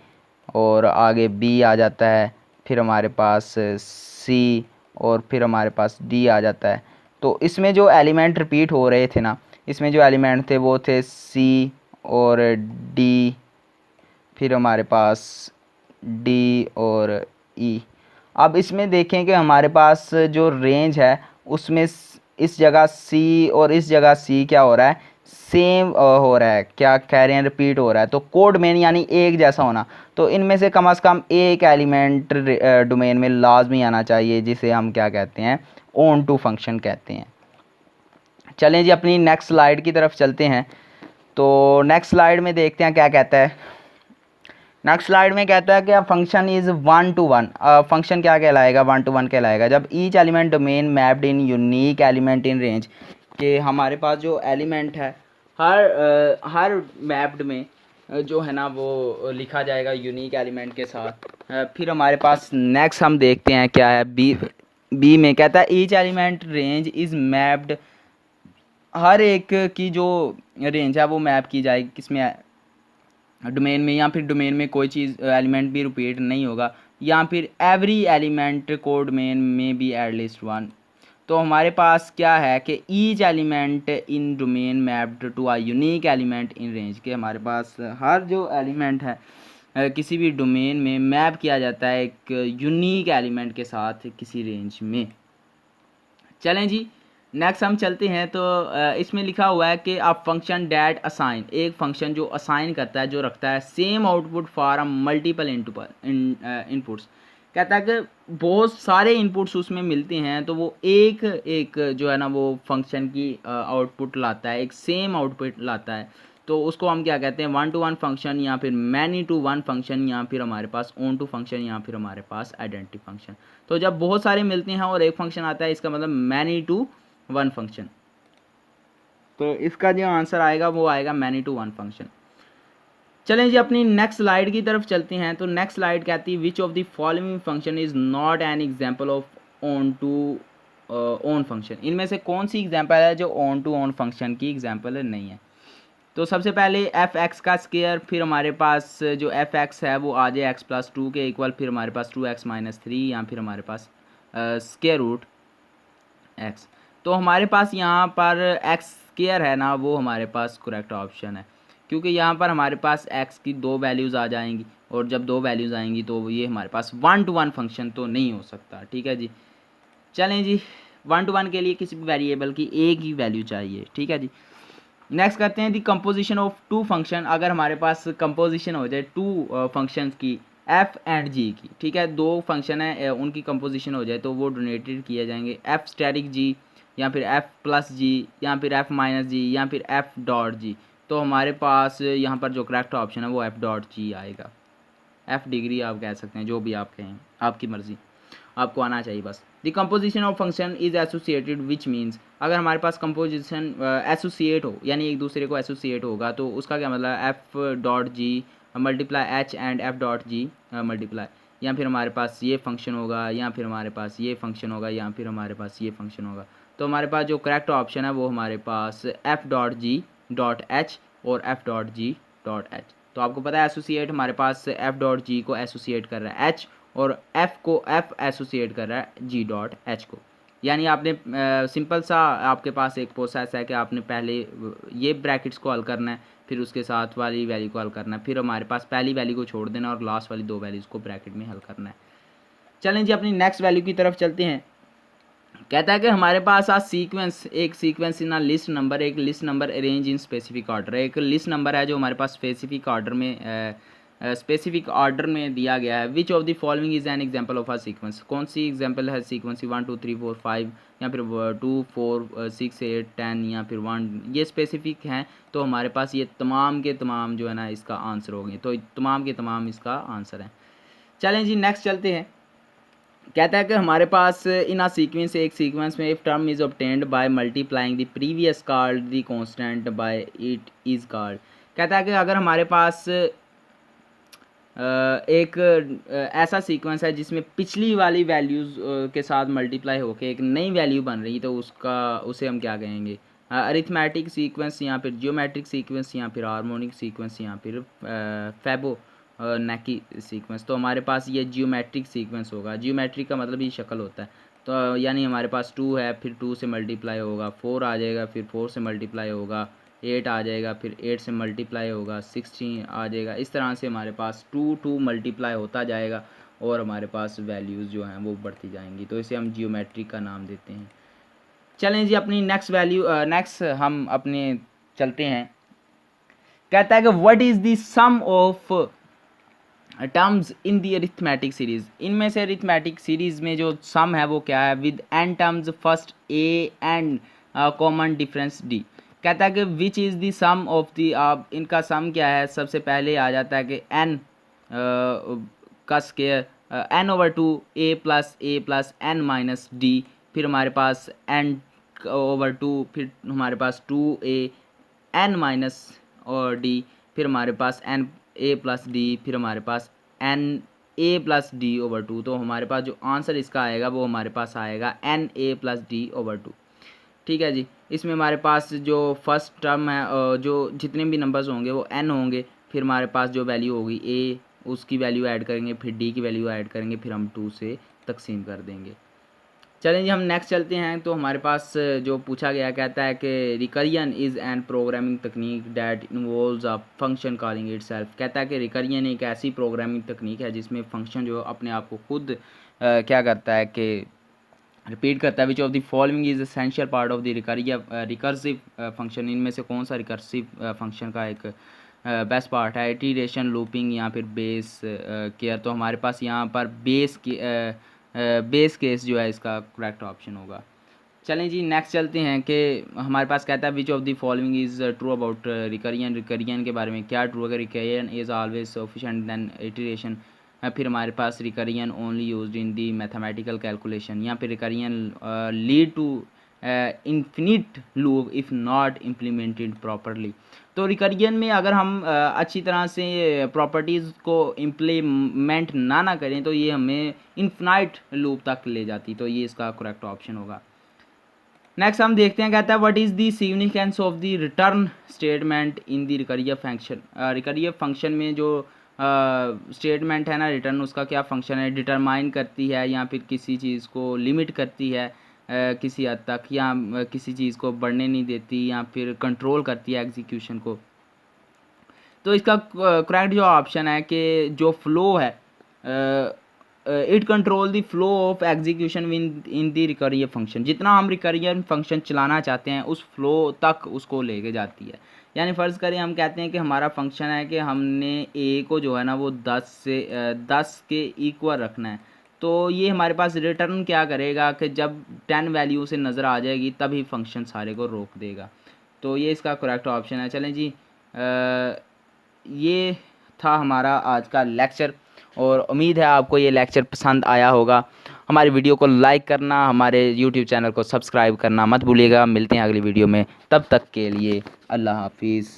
और आगे बी आ जाता है, फिर हमारे पास सी और फिर हमारे पास डी आ जाता है। तो इसमें जो एलिमेंट रिपीट हो रहे थे ना, इसमें जो एलिमेंट थे वो थे सी और डी, फिर हमारे पास डी और ई। अब इसमें देखें कि हमारे पास जो रेंज है उसमें इस जगह सी और इस जगह सी क्या हो रहा है, सेम हो रहा है, क्या कह रहे हैं, रिपीट हो रहा है। तो कोड मेन यानी एक जैसा होना, तो इनमें से कम एक एलिमेंट डोमेन में लाजमी आना चाहिए, जिसे हम क्या कहते हैं, ऑन टू फंक्शन कहते हैं। चलें जी अपनी नेक्स्ट स्लाइड की तरफ चलते हैं। तो नेक्स्ट स्लाइड में देखते हैं क्या कहता है। नेक्स्ट स्लाइड में कहता है कि फंक्शन इज़ 1 to 1। फंक्शन क्या कहलाएगा, 1 to 1 कहलाएगा जब each element domain mapped in unique element in range, कि हमारे पास जो एलिमेंट है हर मैप्ड में जो है ना वो लिखा जाएगा यूनिक एलिमेंट के साथ। फिर हमारे पास नेक्स्ट हम देखते हैं क्या है, बी में कहता है each element range is mapped, हर एक की जो रेंज है वो मैप की जाएगी किसमें, डोमेन में, या फिर डोमेन में कोई चीज़ एलिमेंट भी रिपीट नहीं होगा, या फिर एवरी एलिमेंट कोड में भी एट लीस्ट वन। तो हमारे पास क्या है कि each element in domain mapped to a unique element in range, के हमारे पास हर जो एलिमेंट है किसी भी डोमेन में मैप किया जाता है एक यूनिक एलिमेंट के साथ किसी रेंज में। चलें जी नेक्स्ट हम चलते हैं। तो इसमें लिखा हुआ है कि आप फंक्शन डैट असाइन, एक फंक्शन जो असाइन करता है, जो रखता है same output for multiple inputs. कहता है कि बहुत सारे इनपुट्स उसमें मिलते हैं, तो वो एक एक जो है ना वो फंक्शन की आउटपुट लाता है, एक सेम आउटपुट लाता है। तो उसको हम क्या कहते हैं, 1 to 1 फंक्शन, या फिर मैनी टू वन फंक्शन, या फिर हमारे पास ऑन टू फंक्शन, या फिर हमारे पास आइडेंटिटी फंक्शन। तो जब बहुत सारे मिलते हैं और एक फंक्शन आता है, इसका मतलब मैनी टू वन फंक्शन। तो इसका जो आंसर आएगा वो आएगा मैनी टू वन फंक्शन। चलें जी अपनी नेक्स्ट स्लाइड की तरफ चलते हैं। तो नेक्स्ट स्लाइड कहती है which of the following function is not an example of one to one function, इनमें से कौन सी एग्जाम्पल है जो ऑन टू ऑन फंक्शन की एग्जाम्पल नहीं है। तो सबसे पहले एफ एक्स का स्केयर, फिर हमारे पास जो एफ एक्स है वो आ जाए एक्स प्लस टू के इक्वल, फिर हमारे पास 2x माइनस 3, या फिर हमारे पास स्केयर रूट एक्स। तो हमारे पास यहाँ पर एक्स स्केयर है ना, वो हमारे पास करेक्ट ऑप्शन है, क्योंकि यहाँ पर हमारे पास एक्स की दो वैल्यूज़ आ जाएंगी, और जब दो वैल्यूज़ आएंगी तो ये हमारे पास 1 to 1 फंक्शन तो नहीं हो सकता। ठीक है जी, चलें जी 1 to 1 के लिए किसी भी वेरिएबल की एक ही वैल्यू चाहिए। ठीक है जी, नेक्स्ट करते हैं दी कंपोजिशन ऑफ टू फंक्शन। अगर हमारे पास कंपोजिशन हो जाए टू फंक्शंस की एफ एंड जी की, ठीक है, दो फंक्शन है उनकी कंपोजिशन हो जाए तो वो डोनेटेड किए जाएंगे एफ स्टैटिक जी, या फिर एफ प्लस जी, या फिर एफ माइनस जी, या फिर एफ डॉट जी। तो हमारे पास यहाँ पर जो करेक्ट ऑप्शन है वो एफ डॉट जी आएगा। एफ डिग्री आप कह सकते हैं, जो भी आप कहें, आपकी मर्ज़ी, आपको आना चाहिए बस। The composition of function is associated which means, अगर हमारे पास कंपोजिशन एसोसिएट हो यानी एक दूसरे को एसोसिएट होगा, तो उसका क्या मतलब, F dot G multiply H and F dot G multiply, या फिर हमारे पास ये फंक्शन होगा, या फिर हमारे पास ये फंक्शन होगा, या फिर हमारे पास ये फंक्शन होगा। तो हमारे पास जो करेक्ट ऑप्शन है वो हमारे पास f.g.h और f.g.h। तो आपको पता है एसोसिएट हमारे पास f.g को एसोसिएट कर रहा है h और f को f एसोसिएट कर रहा है g.h को। यानी आपने सिंपल सा आपके पास एक प्रोसेस है कि आपने पहले ये ब्रैकेट्स को हल करना है, फिर उसके साथ वाली वैल्यू को हल करना है, फिर हमारे पास पहली वैल्यू को छोड़ देना और लास्ट वाली दो वैल्यूज़ को ब्रैकेट में हल करना है। चलें जी अपनी नेक्स्ट वैल्यू की तरफ चलते हैं। कहता है कि हमारे पास आज एक सीक्वेंस इन लिस्ट नंबर, एक list number arrange in specific order. एक लिस्ट नंबर है जो हमारे पास स्पेसिफिक ऑर्डर में दिया गया है। Which of the following is an example of a sequence. कौन सी एग्जांपल है सीक्वेंस 1 2 3 4 5 या फिर 2 4 6 8 10 या फिर 1, ये स्पेसिफिक हैं। तो हमारे पास ये तमाम के तमाम जो है ना इसका आंसर होंगे, तो तमाम के तमाम इसका आंसर है। चलें जी नेक्स्ट चलते हैं। कहता है कि हमारे पास इन आ सीक्वेंस, एक सीक्वेंस में if term is obtained by multiplying the previous called the constant by it is called. कहता है कि अगर हमारे पास एक ऐसा सीक्वेंस है जिसमें पिछली वाली वैल्यूज़ के साथ मल्टीप्लाई होके एक नई वैल्यू बन रही है, तो उसे हम क्या कहेंगे? अरिथमेटिक सीक्वेंस या फिर जियोमेट्रिक सीक्वेंस या फिर हार्मोनिक सीक्वेंस या फिर फैबोनाची सीक्वेंस। तो हमारे पास ये जियोमेट्रिक सीक्वेंस होगा। जियोमेट्रिक का मतलब ये शक्ल होता है। तो यानी हमारे पास 2 है, फिर 2 से मल्टीप्लाई होगा, 4 आ जाएगा, फिर 4 से मल्टीप्लाई होगा, 8 आ जाएगा, फिर 8 से मल्टीप्लाई होगा, 16 आ जाएगा। इस तरह से हमारे पास 2 मल्टीप्लाई होता जाएगा और हमारे पास वैल्यूज़ जो हैं वो बढ़ती जाएंगी। तो इसे हम जियोमेट्रिक का नाम देते हैं। चलें जी अपनी नेक्स्ट हम अपने चलते हैं। कहता है कि what is the sum of terms in the arithmetic series. इनमें से अरिथमेटिक सीरीज़ में जो सम है वो क्या है? With n terms first a and common difference d। कहता है कि which is the some of the, आप इनका सम क्या है? सबसे पहले आ जाता है कि n का square n/2 a plus n minus d, फिर हमारे पास n/2, फिर हमारे पास 2a n माइनस और d, फिर हमारे पास n a प्लस डी, फिर हमारे पास n a प्लस d/2। तो हमारे पास जो आंसर इसका आएगा वो हमारे पास आएगा n a प्लस d/2। ठीक है जी। इसमें हमारे पास जो फर्स्ट टर्म है, जो जितने भी नंबर्स होंगे वो n होंगे, फिर हमारे पास जो वैल्यू होगी a उसकी वैल्यू ऐड करेंगे, फिर d की वैल्यू ऐड करेंगे, फिर हम 2 से तकसीम कर देंगे। चलें जी हम नेक्स्ट चलते हैं। तो हमारे पास जो पूछा गया कहता है कि रिकरियन इज़ एन प्रोग्रामिंग तकनीक that involves a function calling itself. कहता है कि रिकरियन एक ऐसी प्रोग्रामिंग तकनीक है जिसमें फंक्शन जो अपने आप को खुद क्या करता है कि रिपीट करता है। Which of the following is essential part of the recursive function. इनमें से कौन सा रिकर्सिव फंक्शन का एक बेस्ट पार्ट है? इटीरेशन, लूपिंग या फिर बेस केयर। तो हमारे पास यहाँ पर बेस केस जो है इसका करेक्ट ऑप्शन होगा। चलें जी नेक्स्ट चलते हैं कि हमारे पास कहता है which of the following is true about recursion. Recursion के बारे में क्या ट्रू है? Recursion is always sufficient than iteration. फिर हमारे पास recursion only used in the mathematical calculation, या फिर recursion lead to infinite loop if not implemented properly. तो रिकरियन में अगर हम अच्छी तरह से प्रॉपर्टीज़ को इम्प्लीमेंट ना करें तो ये हमें इन्फिनाइट लूप तक ले जाती। तो ये इसका करेक्ट ऑप्शन होगा। नेक्स्ट हम देखते हैं। कहता है what is the significance of the return statement in the recursive function. Recursive function में जो स्टेटमेंट है ना रिटर्न, उसका क्या फंक्शन है? डिटरमाइन करती है या फिर किसी चीज़ को लिमिट करती है किसी हद तक, या किसी चीज़ को बढ़ने नहीं देती, या फिर कंट्रोल करती है एग्जीक्यूशन को। तो इसका करेक्ट जो ऑप्शन है कि जो फ्लो है it control the flow of execution in the recursive function. जितना हम रिकरियर फंक्शन चलाना चाहते हैं उस फ्लो तक उसको लेके जाती है। यानी फ़र्ज़ करें हम कहते हैं कि हमारा फंक्शन है कि हमने a को जो है ना वो 10 के इक्वल रखना है। तो ये हमारे पास रिटर्न क्या करेगा कि जब 10 वैल्यू से नज़र आ जाएगी तभी फंक्शन सारे को रोक देगा। तो ये इसका करेक्ट ऑप्शन है। चलें जी ये था हमारा आज का लेक्चर और उम्मीद है आपको ये लेक्चर पसंद आया होगा। हमारी वीडियो को लाइक करना, हमारे यूट्यूब चैनल को सब्सक्राइब करना मत भूलिएगा। मिलते हैं अगली वीडियो में, तब तक के लिए अल्लाह हाफिज़।